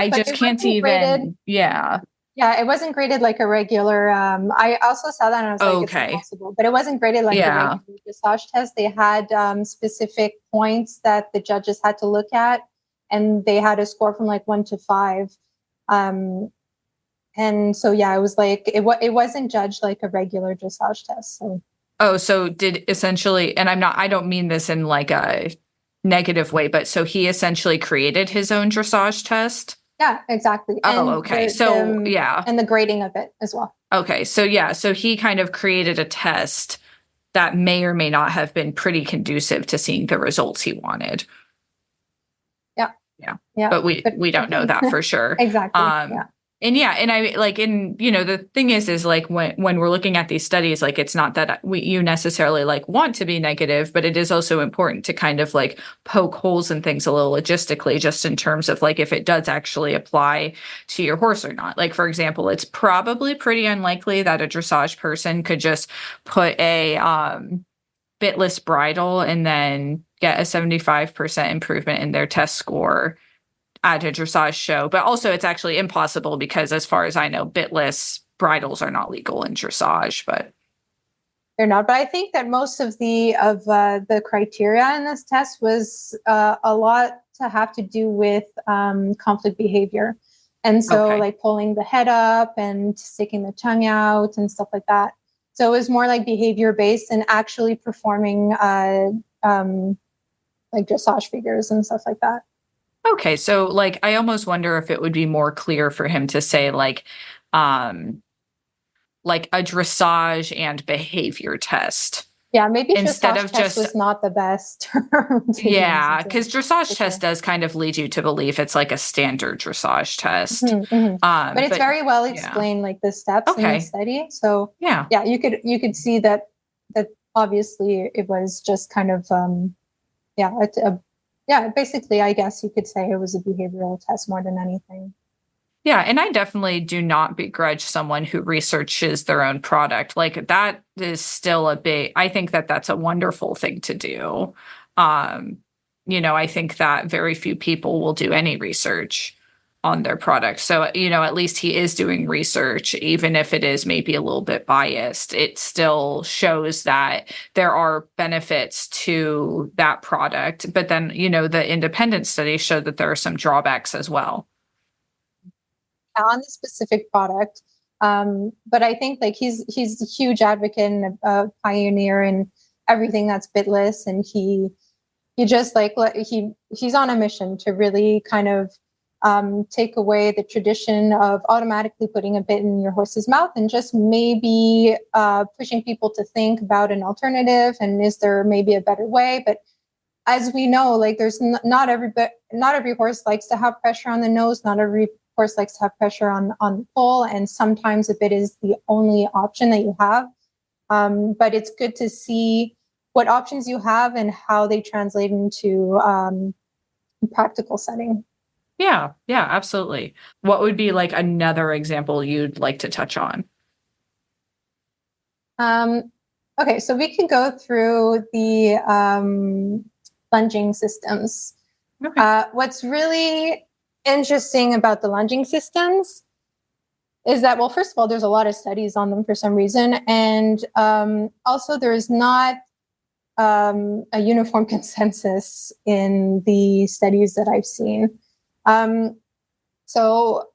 just can't even, Yeah, it wasn't graded like a regular. I also saw that and I was like, okay. It's impossible. But it wasn't graded like a regular dressage test. They had specific points that the judges had to look at, and they had a score from like 1 to 5. And so, it was like, it wasn't judged like a regular dressage test. So. Oh, so did essentially, and I don't mean this in like a negative way, but so he essentially created his own dressage test? Yeah, exactly. Oh, okay. And the grading of it as well. Okay. So he kind of created a test that may or may not have been pretty conducive to seeing the results he wanted. Yeah. But we don't know that for sure. Exactly. And I like, the thing is like when we're looking at these studies, like it's not that you necessarily like want to be negative, but it is also important to kind of like poke holes in things a little logistically, just in terms of like if it does actually apply to your horse or not. Like, for example, it's probably pretty unlikely that a dressage person could just put a bitless bridle and then get a 75% improvement in their test score at a dressage show. But also it's actually impossible because as far as I know, bitless bridles are not legal in dressage, but they're not. But I think that most of the criteria in this test was a lot to have to do with conflict behavior. And so like pulling the head up and sticking the tongue out and stuff like that. So it was more like behavior based and actually performing like dressage figures and stuff like that. Okay, so like I almost wonder if it would be more clear for him to say like a dressage and behavior test. Yeah, maybe instead of test was not the best term. Yeah, because dressage test does kind of lead you to believe it's like a standard dressage test. But it's very well explained, like the steps in the study. So you could see that obviously it was just kind of basically, I guess you could say it was a behavioral test more than anything. Yeah, and I definitely do not begrudge someone who researches their own product. Like that is still I think that that's a wonderful thing to do. I think that very few people will do any research on their product. So, at least he is doing research, even if it is maybe a little bit biased. It still shows that there are benefits to that product. But then, the independent studies show that there are some drawbacks as well. On the specific product. But I think like he's a huge advocate and a pioneer in everything that's bitless. And he just like, he's on a mission to really kind of take away the tradition of automatically putting a bit in your horse's mouth and just maybe pushing people to think about an alternative. And is there maybe a better way? But as we know, like there's not every horse likes to have pressure on the nose. Not every horse likes to have pressure on the poll. And sometimes a bit is the only option that you have. But it's good to see what options you have and how they translate into practical setting. Yeah, absolutely. What would be like another example you'd like to touch on? Okay, so we can go through the lunging systems. Okay. What's really interesting about the lunging systems is that, well, first of all, there's a lot of studies on them for some reason. And also there is not a uniform consensus in the studies that I've seen. So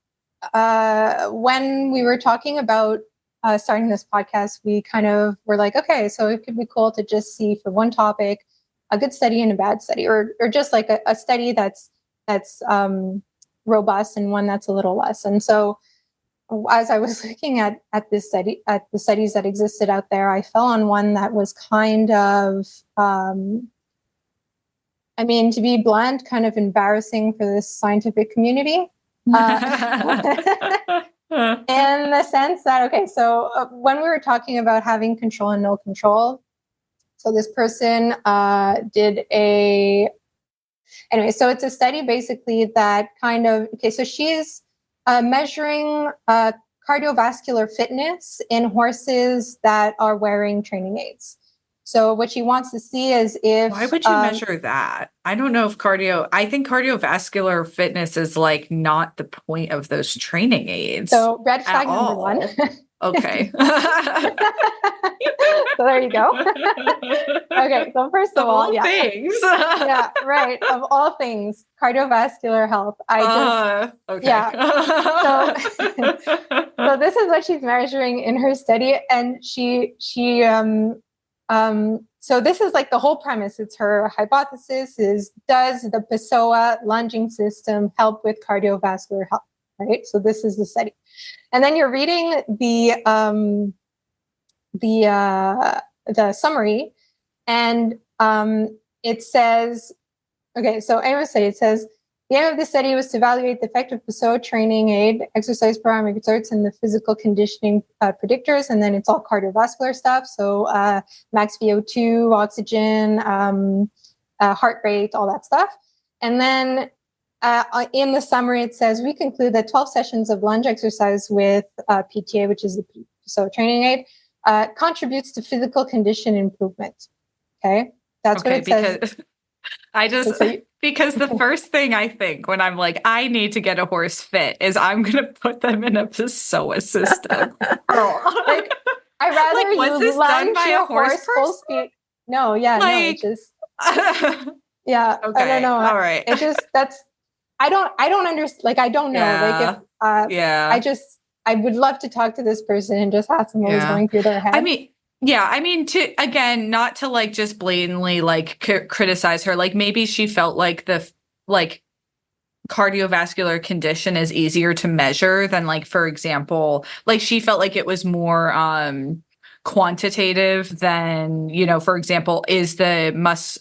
when we were talking about starting this podcast, we kind of were like, okay, so it could be cool to just see for one topic a good study and a bad study, or just like a study that's robust and one that's a little less. And so as I was looking at the studies that existed out there, I fell on one that was kind of, I mean, to be blunt, kind of embarrassing for this scientific community. In the sense that, okay, so when we were talking about having control and no control, so this person did anyway, so it's a study basically that kind of, okay, so she's measuring cardiovascular fitness in horses that are wearing training aids. So what she wants to see is if... Why would you measure that? I don't know if I think cardiovascular fitness is like not the point of those training aids. So red flag number one. Okay. So there you go. Okay, so first of all, yeah. Things. Yeah, right. Of all things, cardiovascular health. Okay. Yeah. So this is what she's measuring in her study, and so this is like the whole premise. It's her hypothesis is, does the Pessoa lunging system help with cardiovascular health? Right. So this is the study. And then you're reading the summary, and it says, okay, so I would say it says, the aim of the study was to evaluate the effect of Pessoa training aid, exercise parameter exerts, and the physical conditioning predictors. And then it's all cardiovascular stuff. So max VO2, oxygen, heart rate, all that stuff. And then in the summary, it says, we conclude that 12 sessions of lunge exercise with PTA, which is the Pessoa training aid, contributes to physical condition improvement. Okay, that's what it says. Because the first thing I think when I'm like, I need to get a horse fit is I'm going to put them in a Pessoa system. Like, I'd rather was this lunge done by your a horse full speed. No, yeah, no, it just, yeah, okay, I don't know. All right. It just, I don't understand. Like, I don't know. Yeah. Like, if, I would love to talk to this person and just ask them what was going through their head. I mean, not to like just blatantly like criticize her. Like maybe she felt like the cardiovascular condition is easier to measure than like, for example, like she felt like it was more quantitative than, for example, is the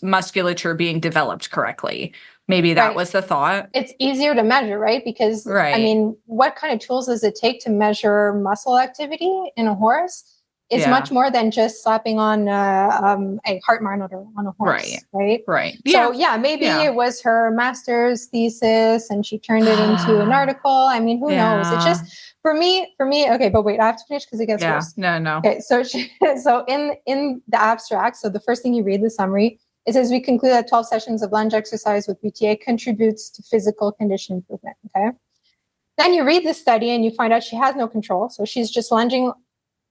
musculature being developed correctly? Maybe that was the thought. It's easier to measure, right? Because, I mean, what kind of tools does it take to measure muscle activity in a horse? It's much more than just slapping on a heart monitor on a horse, right? Right. So, maybe it was her master's thesis and she turned it into an article. I mean, who knows? It's just, for me, okay, but wait, I have to finish because it gets worse. No. Okay, so in the abstract, so the first thing you read, the summary, it says, we conclude that 12 sessions of lunge exercise with PTA contributes to physical condition improvement, okay? Then you read the study and you find out she has no control. So she's just lunging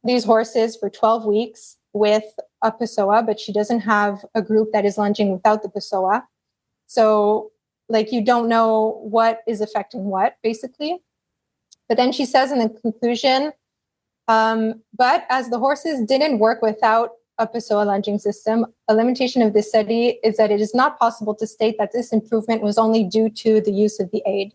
these horses for 12 weeks with a Pessoa, but she doesn't have a group that is lunging without the Pessoa. So, like, you don't know what is affecting what, basically. But then she says in the conclusion, but as the horses didn't work without a Pessoa lunging system, a limitation of this study is that it is not possible to state that this improvement was only due to the use of the aid.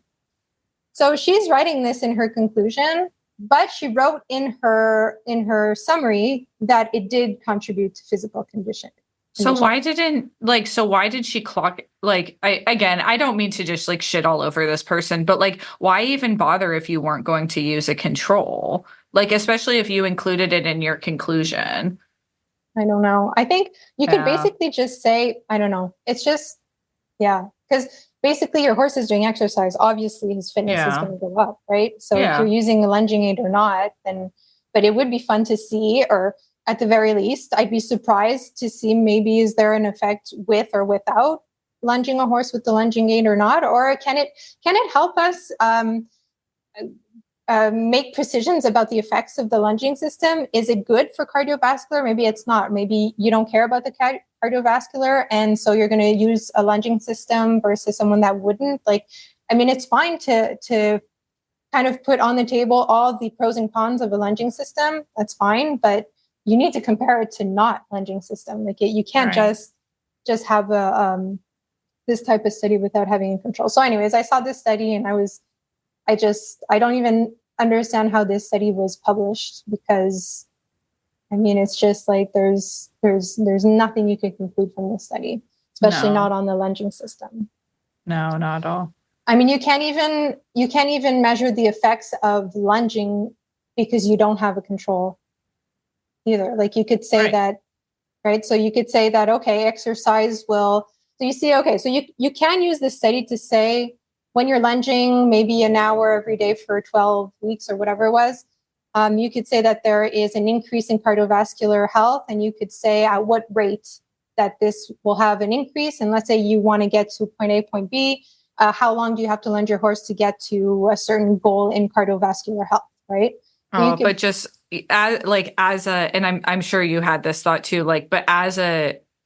So she's writing this in her conclusion, but she wrote in her summary that it did contribute to physical condition. So why did she clock, like, I don't mean to just like shit all over this person, but like, why even bother if you weren't going to use a control? Like, especially if you included it in your conclusion. I don't know. I think you could basically just say, I don't know. It's just, because basically your horse is doing exercise. Obviously his fitness is going to go up, right? So if you're using a lunging aid or not, then, but it would be fun to see, or at the very least, I'd be surprised to see maybe is there an effect with or without lunging a horse with the lunging aid or not? Or can it help us make precisions about the effects of the lunging system? Is it good for cardiovascular? Maybe it's not. Maybe you don't care about the cardiovascular, and so you're going to use a lunging system versus someone that wouldn't. Like, I mean, it's fine to kind of put on the table all the pros and cons of a lunging system, that's fine. But you need to compare it to not lunging system. Like you can't just have a this type of study without having control. So anyways, I saw this study and I don't even understand how this study was published, because I mean, it's just like there's nothing you can conclude from this study, especially not on the lunging system. No, not at all. I mean, you can't even measure the effects of lunging because you don't have a control either. Like you could say that, right? So you could say that, okay, exercise will, so you see, okay, so you can use this study to say when you're lunging maybe an hour every day for 12 weeks or whatever it was, you could say that there is an increase in cardiovascular health, and you could say at what rate that this will have an increase. And let's say you want to get to point A, point B, how long do you have to lunge your horse to get to a certain goal in cardiovascular health, right? Oh, but just and I'm sure you had this thought too, like, but as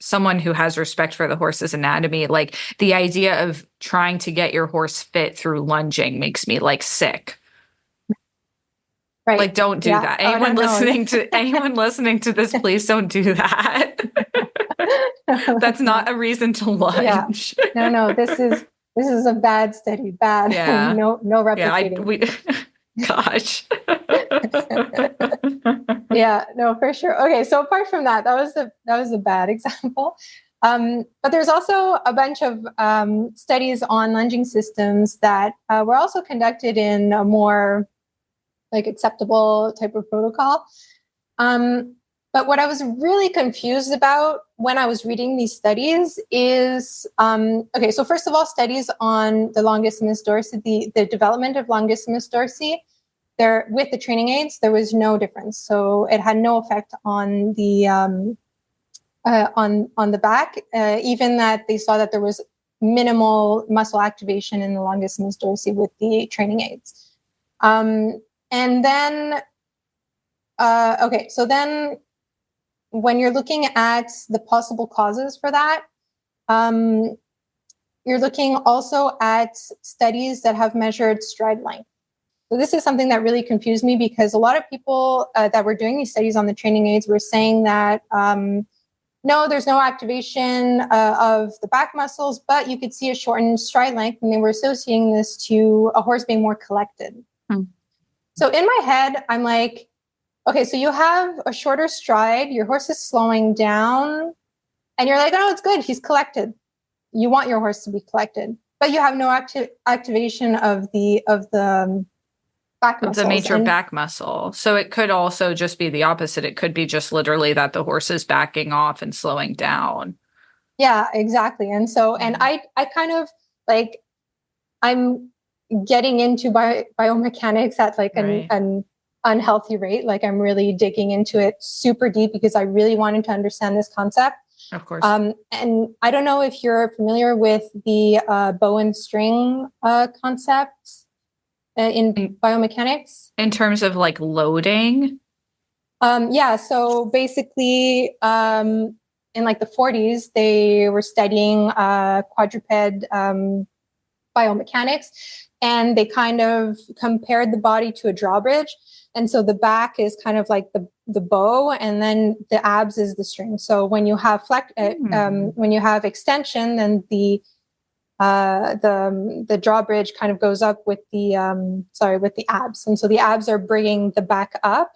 someone who has respect for the horse's anatomy, like the idea of trying to get your horse fit through lunging makes me like sick. Right. Like, don't do that. Anyone listening to this, please don't do that. That's not a reason to lunge. Yeah. No, this is a bad study. Bad. Yeah. No replicating. Gosh. Yeah, no, for sure. Okay, so apart from that was a bad example. But there's also a bunch of studies on lunging systems that were also conducted in a more like acceptable type of protocol. But what I was really confused about when I was reading these studies is, okay, so first of all, studies on the longissimus dorsi, the development of longissimus dorsi, there with the training aids, there was no difference. So it had no effect on the on the back, even that they saw that there was minimal muscle activation in the longissimus dorsi with the training aids. And then, okay, so then when you're looking at the possible causes for that, you're looking also at studies that have measured stride length. So this is something that really confused me, because a lot of people that were doing these studies on the training aids were saying that, no, there's no activation of the back muscles, but you could see a shortened stride length, and they were associating this to a horse being more collected. So in my head, I'm like, okay, so you have a shorter stride, your horse is slowing down, and you're like, oh, it's good, he's collected. You want your horse to be collected, but you have no activation of the back muscles. The major back muscle. So it could also just be the opposite. It could be just literally that the horse is backing off and slowing down. Yeah, exactly. And so, and I kind of like, I'm getting into biomechanics at like an unhealthy rate. Like I'm really digging into it super deep because I really wanted to understand this concept. Of course. And I don't know if you're familiar with the bow and string concept in biomechanics. In terms of like loading? Yeah. So basically, in like the 40s, they were studying quadruped biomechanics, and they kind of compared the body to a drawbridge. And so the back is kind of like the bow, and then the abs is the string. So when you have when you have extension, then the drawbridge kind of goes up with the abs, and so the abs are bringing the back up,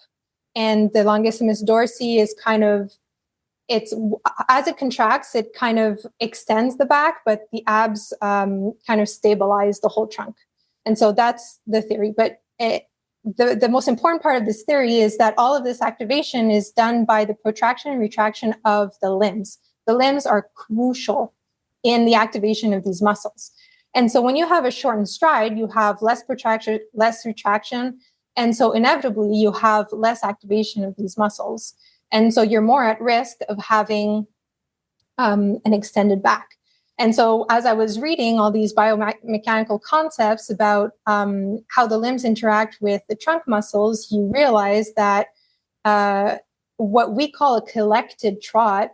and the longissimus dorsi is kind of, it's as it contracts, it kind of extends the back, but the abs kind of stabilize the whole trunk. And so that's the theory. But the most important part of this theory is that all of this activation is done by the protraction and retraction of the limbs. The limbs are crucial in the activation of these muscles. And so when you have a shortened stride, you have less protraction, less retraction. And so inevitably you have less activation of these muscles. And so you're more at risk of having an extended back. And so as I was reading all these biomechanical concepts about how the limbs interact with the trunk muscles, you realize that what we call a collected trot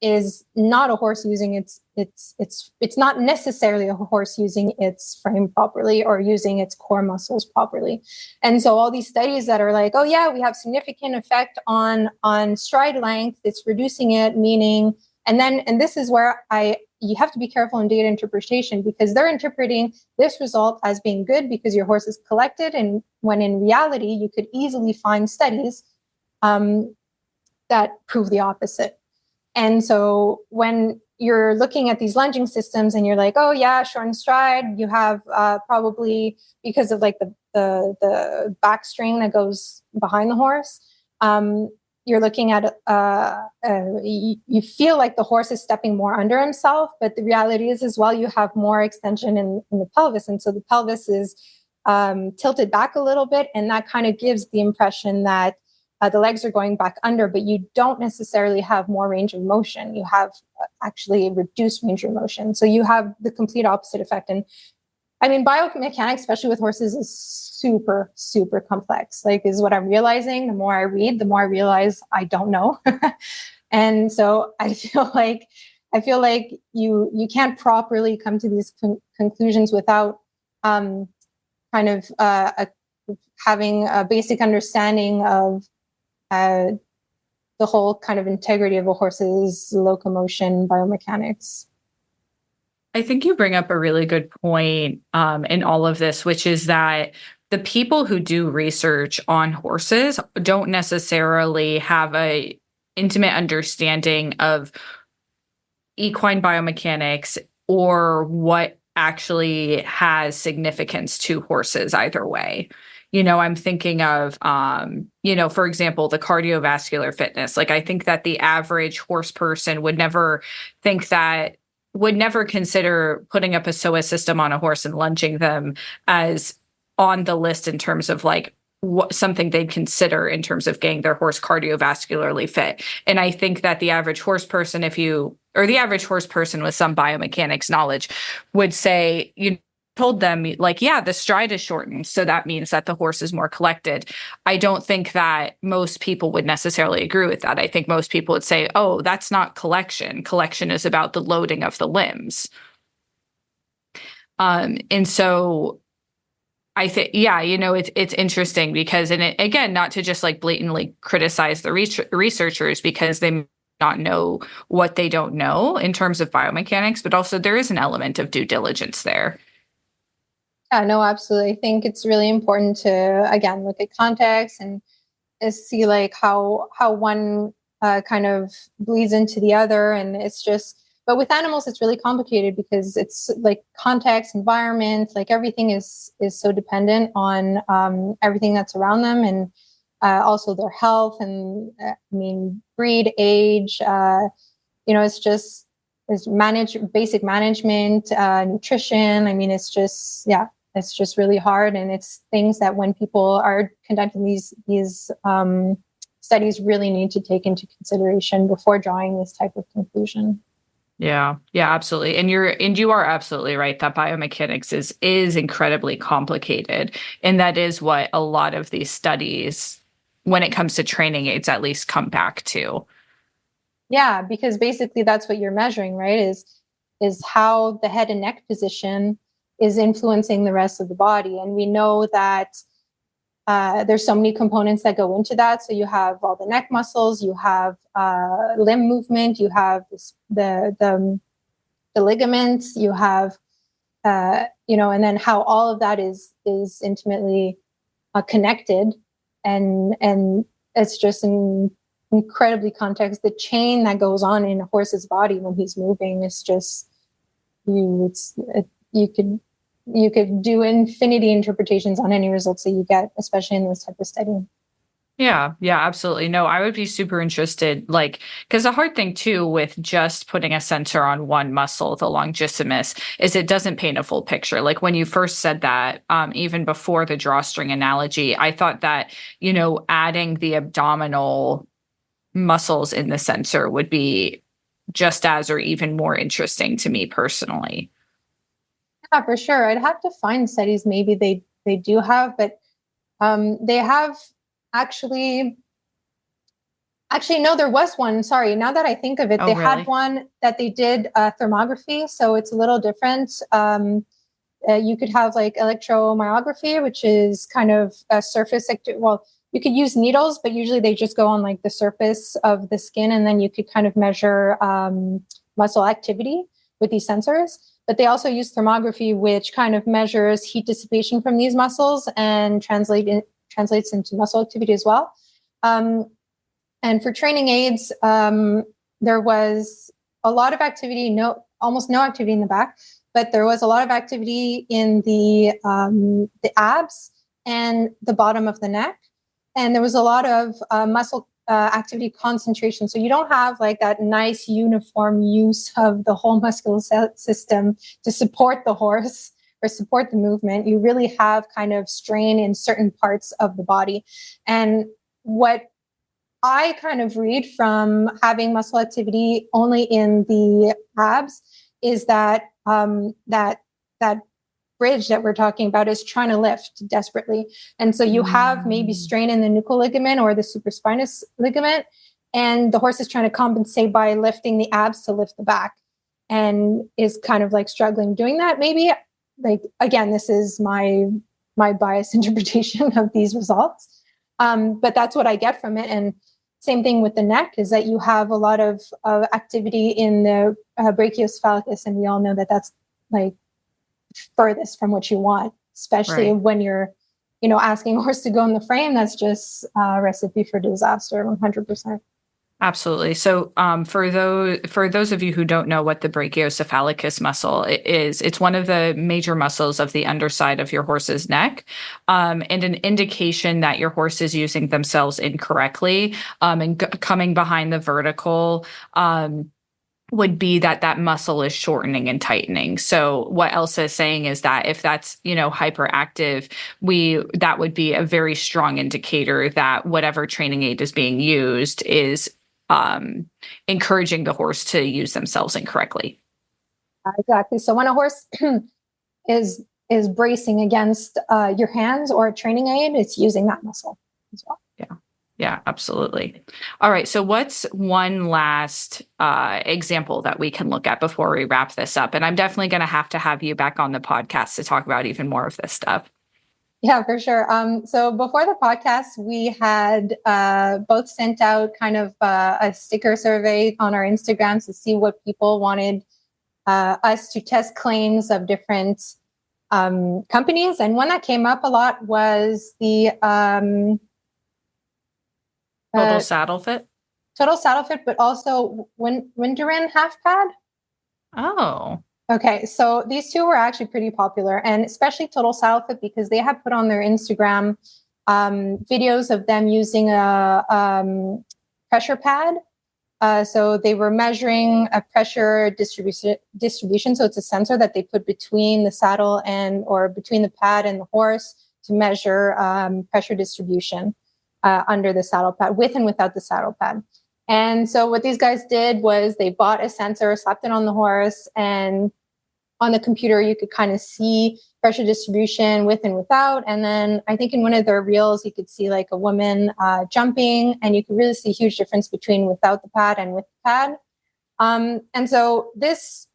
is not a horse using it's not necessarily a horse using its frame properly or using its core muscles properly. And so all these studies that are like, oh yeah, we have significant effect on stride length, it's reducing it, meaning, and this is where you have to be careful in data interpretation, because they're interpreting this result as being good because your horse is collected, and when in reality you could easily find studies that prove the opposite. And so when you're looking at these lunging systems and you're like, oh yeah, shortened stride, you have probably because of like the back string that goes behind the horse, you're looking at you feel like the horse is stepping more under himself, but the reality is as well you have more extension in the pelvis, and so the pelvis is tilted back a little bit, and that kind of gives the impression that the legs are going back under, but you don't necessarily have more range of motion. You have actually reduced range of motion. So you have the complete opposite effect. And I mean, biomechanics, especially with horses, is super, super complex. Like, is what I'm realizing. The more I read, the more I realize I don't know. And so I feel like you can't properly come to these conclusions without kind of having a basic understanding of the whole kind of integrity of a horse's locomotion biomechanics. I think you bring up a really good point in all of this, which is that the people who do research on horses don't necessarily have a intimate understanding of equine biomechanics or what actually has significance to horses either way. I'm thinking of, for example, the cardiovascular fitness. Like, I think that the average horse person would never consider putting up a SOA system on a horse and lunging them as on the list in terms of like something they'd consider in terms of getting their horse cardiovascularly fit. And I think that the average horse person, the average horse person with some biomechanics knowledge would say, told them like, yeah, the stride is shortened, so that means that the horse is more collected. I don't think that most people would necessarily agree with that. I think most people would say, oh, that's not collection. Collection is about the loading of the limbs. And so I think, yeah, it's interesting because, and again, not to just like blatantly criticize the researchers because they may not know what they don't know in terms of biomechanics, but also there is an element of due diligence there. Yeah, no, absolutely. I think it's really important to, again, look at context and see like how one kind of bleeds into the other. And it's just, but with animals, it's really complicated because it's like context, environment, like everything is so dependent on everything that's around them, and also their health and breed, age, it's just basic management, nutrition. It's just, yeah, it's just really hard. And it's things that when people are conducting these studies really need to take into consideration before drawing this type of conclusion. Yeah, absolutely. And you are absolutely right that biomechanics is incredibly complicated. And that is what a lot of these studies, when it comes to training aids, at least come back to. Yeah, because basically that's what you're measuring, right? Is how the head and neck position is influencing the rest of the body. And we know that there's so many components that go into that. So you have all the neck muscles, you have limb movement, you have the ligaments, you have and then how all of that is intimately connected, and it's just incredibly context. The chain that goes on in a horse's body when he's moving is just you could do infinity interpretations on any results that you get, especially in this type of study. Yeah, absolutely. No, I would be super interested, like, because the hard thing too with just putting a sensor on one muscle, the longissimus, is it doesn't paint a full picture. Like when you first said that, even before the drawstring analogy, I thought that, adding the abdominal muscles in the sensor would be just as or even more interesting to me personally. Yeah, for sure. I'd have to find studies maybe they do have, but they have actually, Actually, no, there was one. Sorry. Now that I think of it, Oh, they had really? one that they did thermography. So it's a little different. You could have like electromyography, which is kind of a surface. Well, you could use needles, but usually they just go on like the surface of the skin, and then you could kind of measure muscle activity with these sensors. But they also use thermography, which kind of measures heat dissipation from these muscles and translates into muscle activity as well. And for training aids, there was a lot of activity, almost no activity in the back, but there was a lot of activity in the abs and the bottom of the neck. And there was a lot of muscle activity concentration. So you don't have like that nice uniform use of the whole muscular system to support the horse or support the movement. You really have kind of strain in certain parts of the body. And what I kind of read from having muscle activity only in the abs is that that bridge that we're talking about is trying to lift desperately. And so you have maybe strain in the nuchal ligament or the supraspinous ligament, and the horse is trying to compensate by lifting the abs to lift the back, and is kind of like struggling doing that. Maybe, like, again, this is my biased interpretation of these results. But that's what I get from it. And same thing with the neck, is that you have a lot of activity in the brachiocephalicus, and we all know that that's like furthest from what you want, especially when you're, asking a horse to go in the frame. That's just a recipe for disaster, 100%. Absolutely. So, for those of you who don't know what the brachiocephalicus muscle is, it's one of the major muscles of the underside of your horse's neck, and an indication that your horse is using themselves incorrectly, and coming behind the vertical. Would be that muscle is shortening and tightening. So what Elsa is saying is that if that's, hyperactive, that would be a very strong indicator that whatever training aid is being used is encouraging the horse to use themselves incorrectly. Exactly. So when a horse is bracing against your hands or a training aid, it's using that muscle as well. Yeah, absolutely. All right. So what's one last example that we can look at before we wrap this up? And I'm definitely going to have you back on the podcast to talk about even more of this stuff. Yeah, for sure. So before the podcast, we had both sent out kind of a sticker survey on our Instagrams to see what people wanted us to test claims of different companies. And one that came up a lot was the Total saddle fit? Total saddle fit, but also Winderin half pad. Oh. Okay, so these two were actually pretty popular, and especially Total Saddle Fit, because they had put on their Instagram videos of them using a pressure pad. So they were measuring a pressure distribution. So it's a sensor that they put between the saddle or between the pad and the horse to measure pressure distribution under the saddle pad, with and without the saddle pad. And so what these guys did was they bought a sensor, slapped it on the horse, and on the computer, you could kind of see pressure distribution with and without. And then I think in one of their reels, you could see like a woman jumping, and you could really see a huge difference between without the pad and with the pad. And so this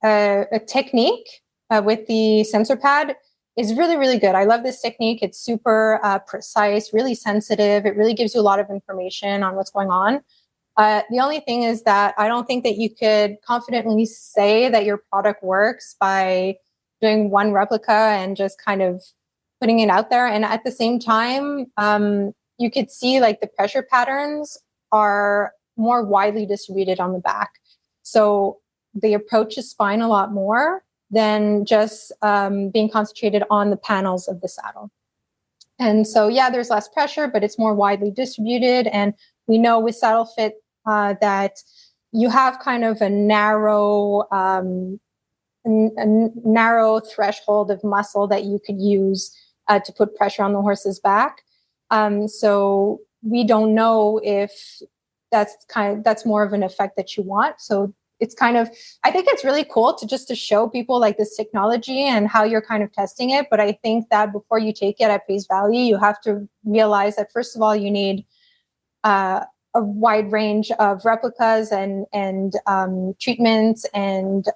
a technique with the sensor pad is really, really good. I love this technique. It's super precise, really sensitive. It really gives you a lot of information on what's going on. The only thing is that I don't think that you could confidently say that your product works by doing one replica and just kind of putting it out there. And at the same time, you could see like the pressure patterns are more widely distributed on the back. So they approach the spine a lot more than just being concentrated on the panels of the saddle. And so, yeah, there's less pressure, but it's more widely distributed. And we know with saddle fit that you have kind of a narrow threshold of muscle that you could use to put pressure on the horse's back. So we don't know if that's more of an effect that you want. So it's kind of, I think it's really cool to just to show people like this technology and how you're kind of testing it. But I think that before you take it at face value, you have to realize that first of all, you need a wide range of replicas and treatments and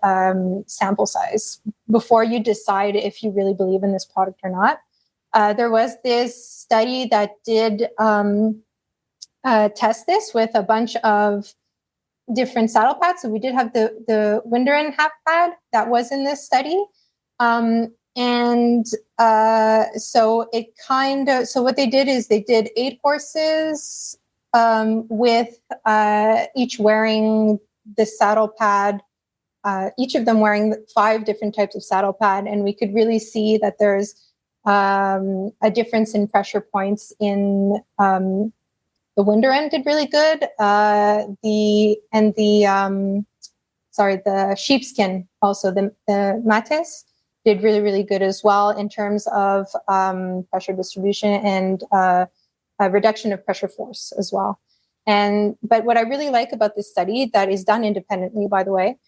sample size before you decide if you really believe in this product or not. There was this study that did test this with a bunch of different saddle pads. So we did have the Winderin half pad that was in this study. So what they did is they did 8 horses with each wearing the saddle pad, each of them wearing 5 different types of saddle pad. And we could really see that there's a difference in pressure points in the Winderin did really good. The sheepskin, also the Mates, did really, really good as well in terms of pressure distribution and a reduction of pressure force as well. But what I really like about this study that is done independently, by the way,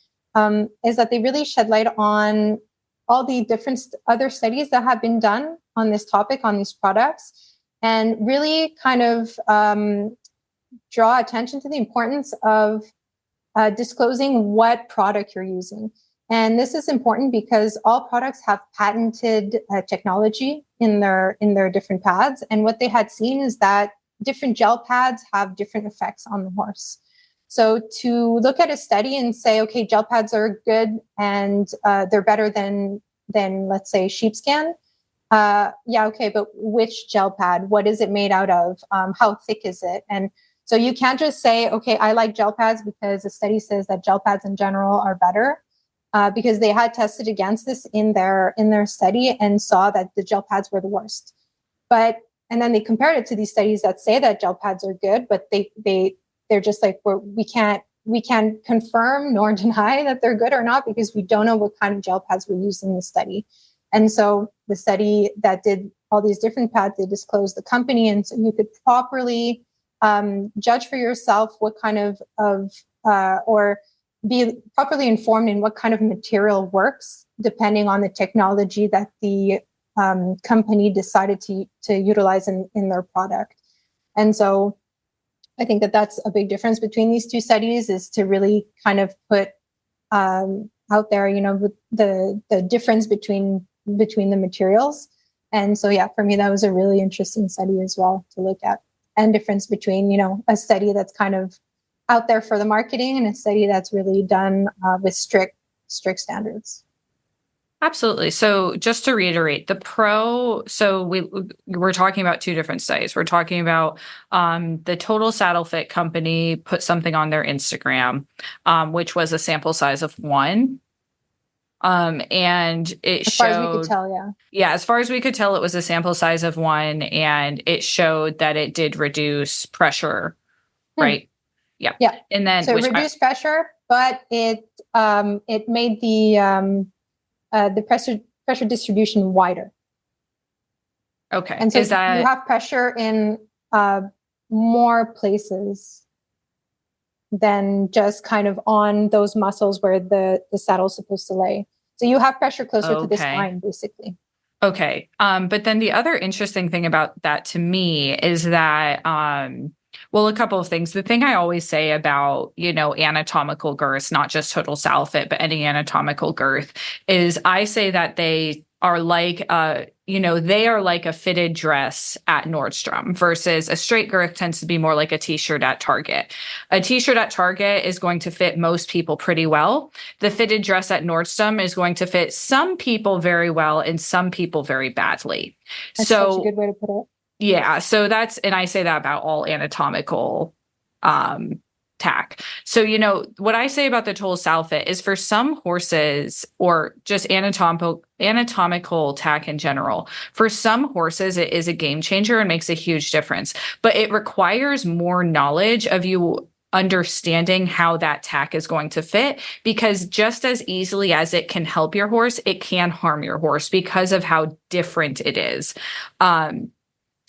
is that they really shed light on all the different other studies that have been done on this topic, on these products, and really kind of draw attention to the importance of disclosing what product you're using. And this is important because all products have patented technology in their different pads. And what they had seen is that different gel pads have different effects on the horse. So to look at a study and say, okay, gel pads are good and they're better than let's say sheepskin. Okay, but which gel pad? What is it made out of? How thick is it? And so you can't just say, okay, I like gel pads because the study says that gel pads in general are better. Because they had tested against this in their study and saw that the gel pads were the worst. And then they compared it to these studies that say that gel pads are good, but they're just like, we can't confirm nor deny that they're good or not because we don't know what kind of gel pads were used in the study. And so the study that did all these different pads, they disclosed the company, and so you could properly judge for yourself what kind of or be properly informed in what kind of material works, depending on the technology that the company decided to utilize in their product. And so I think that that's a big difference between these two studies, is to really kind of put out there, the difference between the materials. And so, yeah, for me, that was a really interesting study as well to look at, and difference between, a study that's kind of out there for the marketing and a study that's really done with strict standards. Absolutely. So just to reiterate, so we're talking about 2 different studies. We're talking about the Total Saddle Fit company put something on their Instagram, which was a sample size of 1. And it as far as we could tell, yeah, as far as we could tell, it was a sample size of 1, and it showed that it did reduce pressure, right? Yeah. Yeah. And then so it reduced pressure, but it made the pressure distribution wider. Okay. And so you have pressure in more places than just kind of on those muscles where the saddle is supposed to lay. So you have pressure closer to the spine, basically. Okay. But then the other interesting thing about that to me is that, a couple of things. The thing I always say about, anatomical girth, not just total saddle fit, but any anatomical girth, is I say that they are like, they are like a fitted dress at Nordstrom versus a straight girth tends to be more like a t-shirt at Target. A t-shirt at Target is going to fit most people pretty well. The fitted dress at Nordstrom is going to fit some people very well and some people very badly. That's such a good way to put it. Yeah. So and I say that about all anatomical tack. So, what I say about the Total Saddle Fit is for some horses, or just anatomical tack in general, for some horses, it is a game changer and makes a huge difference, but it requires more knowledge of you understanding how that tack is going to fit, because just as easily as it can help your horse, it can harm your horse because of how different it is.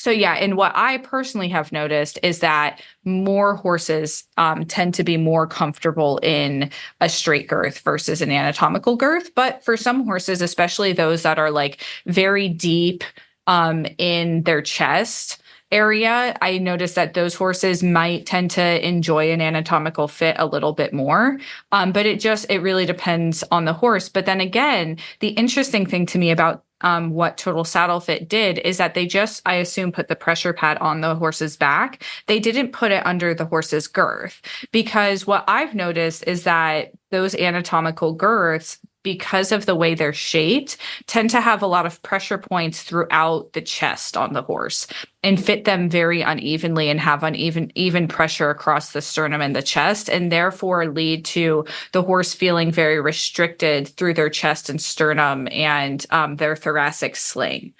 So yeah, and what I personally have noticed is that more horses tend to be more comfortable in a straight girth versus an anatomical girth. But for some horses, especially those that are like very deep in their chest area, I noticed that those horses might tend to enjoy an anatomical fit a little bit more. But it really depends on the horse. But then again, the interesting thing to me about what Total Saddle Fit did is that they just, I assume, put the pressure pad on the horse's back. They didn't put it under the horse's girth, because what I've noticed is that those anatomical girths, because of the way they're shaped, tend to have a lot of pressure points throughout the chest on the horse and fit them very unevenly and have even pressure across the sternum and the chest, and therefore lead to the horse feeling very restricted through their chest and sternum and their thoracic sling.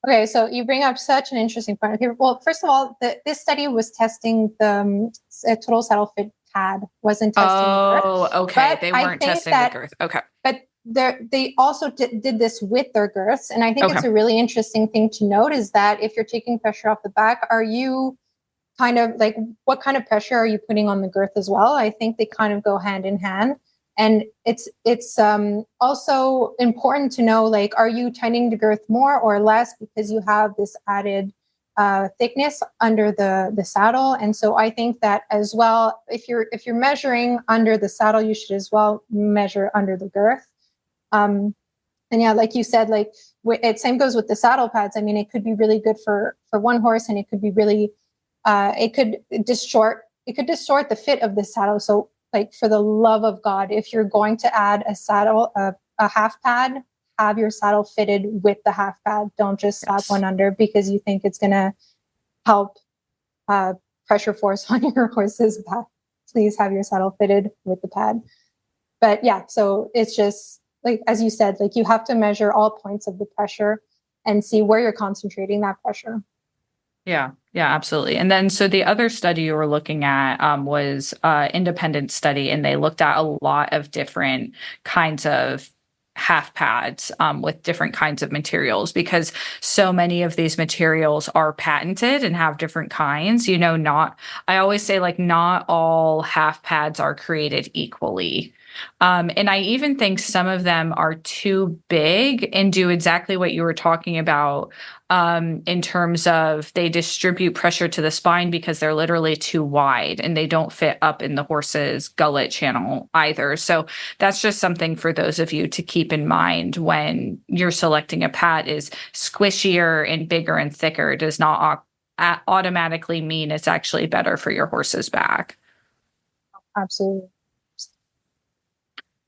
Okay, so you bring up such an interesting point. Okay, well, first of all, this study was testing the Total Saddle Fit pad, wasn't testing the girth. Oh, okay. But They I weren't think testing the that, girth. Okay. but they also did this with their girths. And I think Okay. it's a really interesting thing to note is that if you're taking pressure off the back, are you kind of like, what kind of pressure are you putting on the girth as well? I think they kind of go hand in hand. And it's also important to know, like, are you tightening the girth more or less because you have this added thickness under the saddle? And so I think that as well, if you're measuring under the saddle, you should as well measure under the girth. And yeah, like you said, like it same goes with the saddle pads. I mean, it could be really good for one horse, and it could be really it could distort the fit of the saddle. So, like, for the love of God, if you're going to add a saddle, a half pad, have your saddle fitted with the half pad. Don't just slap one under because you think it's going to help pressure force on your horse's back. Please have your saddle fitted with the pad. But yeah, so it's just like, as you said, like you have to measure all points of the pressure and see where you're concentrating that pressure. Yeah, absolutely. And then, so the other study you were looking at was independent study, and they looked at a lot of different kinds of half pads with different kinds of materials, because so many of these materials are patented and have different kinds. I always say, like, not all half pads are created equally. And I even think some of them are too big and do exactly what you were talking about, in terms of they distribute pressure to the spine because they're literally too wide and they don't fit up in the horse's gullet channel either. So that's just something for those of you to keep in mind when you're selecting a pad. Is squishier and bigger and thicker does not automatically mean it's actually better for your horse's back. Absolutely.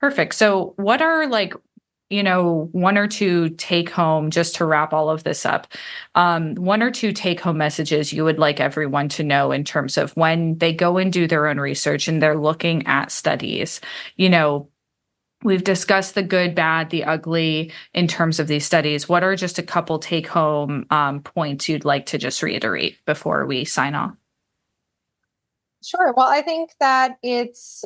Perfect. So what are, like, one or two take home, just to wrap all of this up, one or two take home messages you would like everyone to know in terms of when they go and do their own research and they're looking at studies? We've discussed the good, bad, the ugly in terms of these studies. What are just a couple take home points you'd like to just reiterate before we sign off? Sure. Well, I think that it's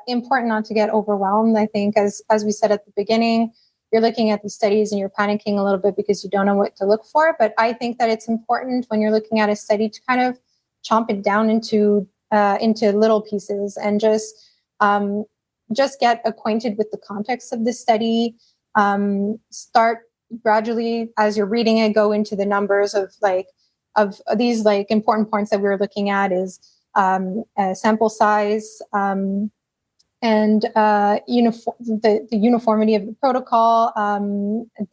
important not to get overwhelmed. I think, as we said at the beginning, you're looking at these studies and you're panicking a little bit because you don't know what to look for. But I think that it's important when you're looking at a study to kind of chomp it down into little pieces and just get acquainted with the context of the study. Start gradually as you're reading it, go into the numbers of these like important points that we were looking at is sample size, and the uniformity of the protocol,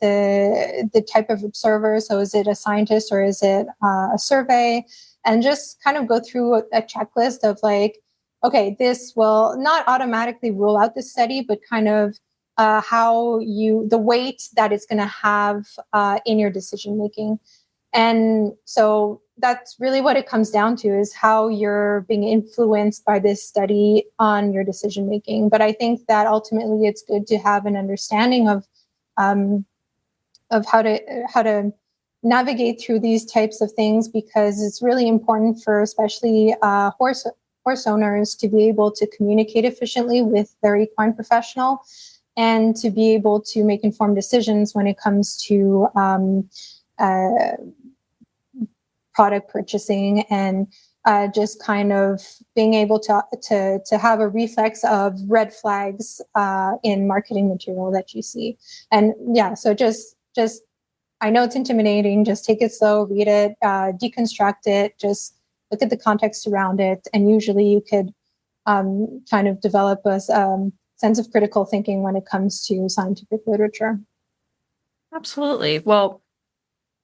the type of observer. So is it a scientist or is it a survey? And just kind of go through a checklist of like, okay, this will not automatically rule out the study, but kind of the weight that it's going to have in your decision making. And so that's really what it comes down to, is how you're being influenced by this study on your decision making. But I think that ultimately it's good to have an understanding of how to navigate through these types of things, because it's really important for especially horse owners to be able to communicate efficiently with their equine professional and to be able to make informed decisions when it comes to product purchasing, and just kind of being able to have a reflex of red flags in marketing material that you see. And yeah, so just I know it's intimidating. Just take it slow, read it, deconstruct it, just look at the context around it, and usually you could kind of develop a sense of critical thinking when it comes to scientific literature. Absolutely. Well,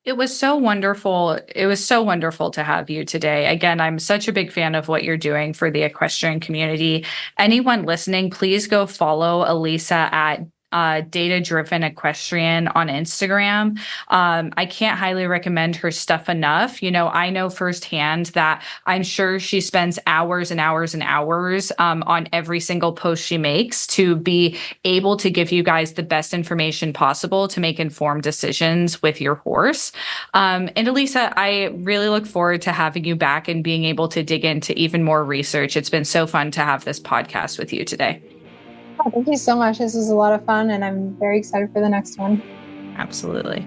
it was so wonderful. It was so wonderful to have you today. Again, I'm such a big fan of what you're doing for the equestrian community. Anyone listening, please go follow Elisa at Data Driven Equestrian on Instagram. I can't highly recommend her stuff enough. I know firsthand that I'm sure she spends hours and hours and hours on every single post she makes to be able to give you guys the best information possible to make informed decisions with your horse. And Elisa, I really look forward to having you back and being able to dig into even more research. It's been so fun to have this podcast with you today. Oh, thank you so much. This was a lot of fun, and I'm very excited for the next one. Absolutely.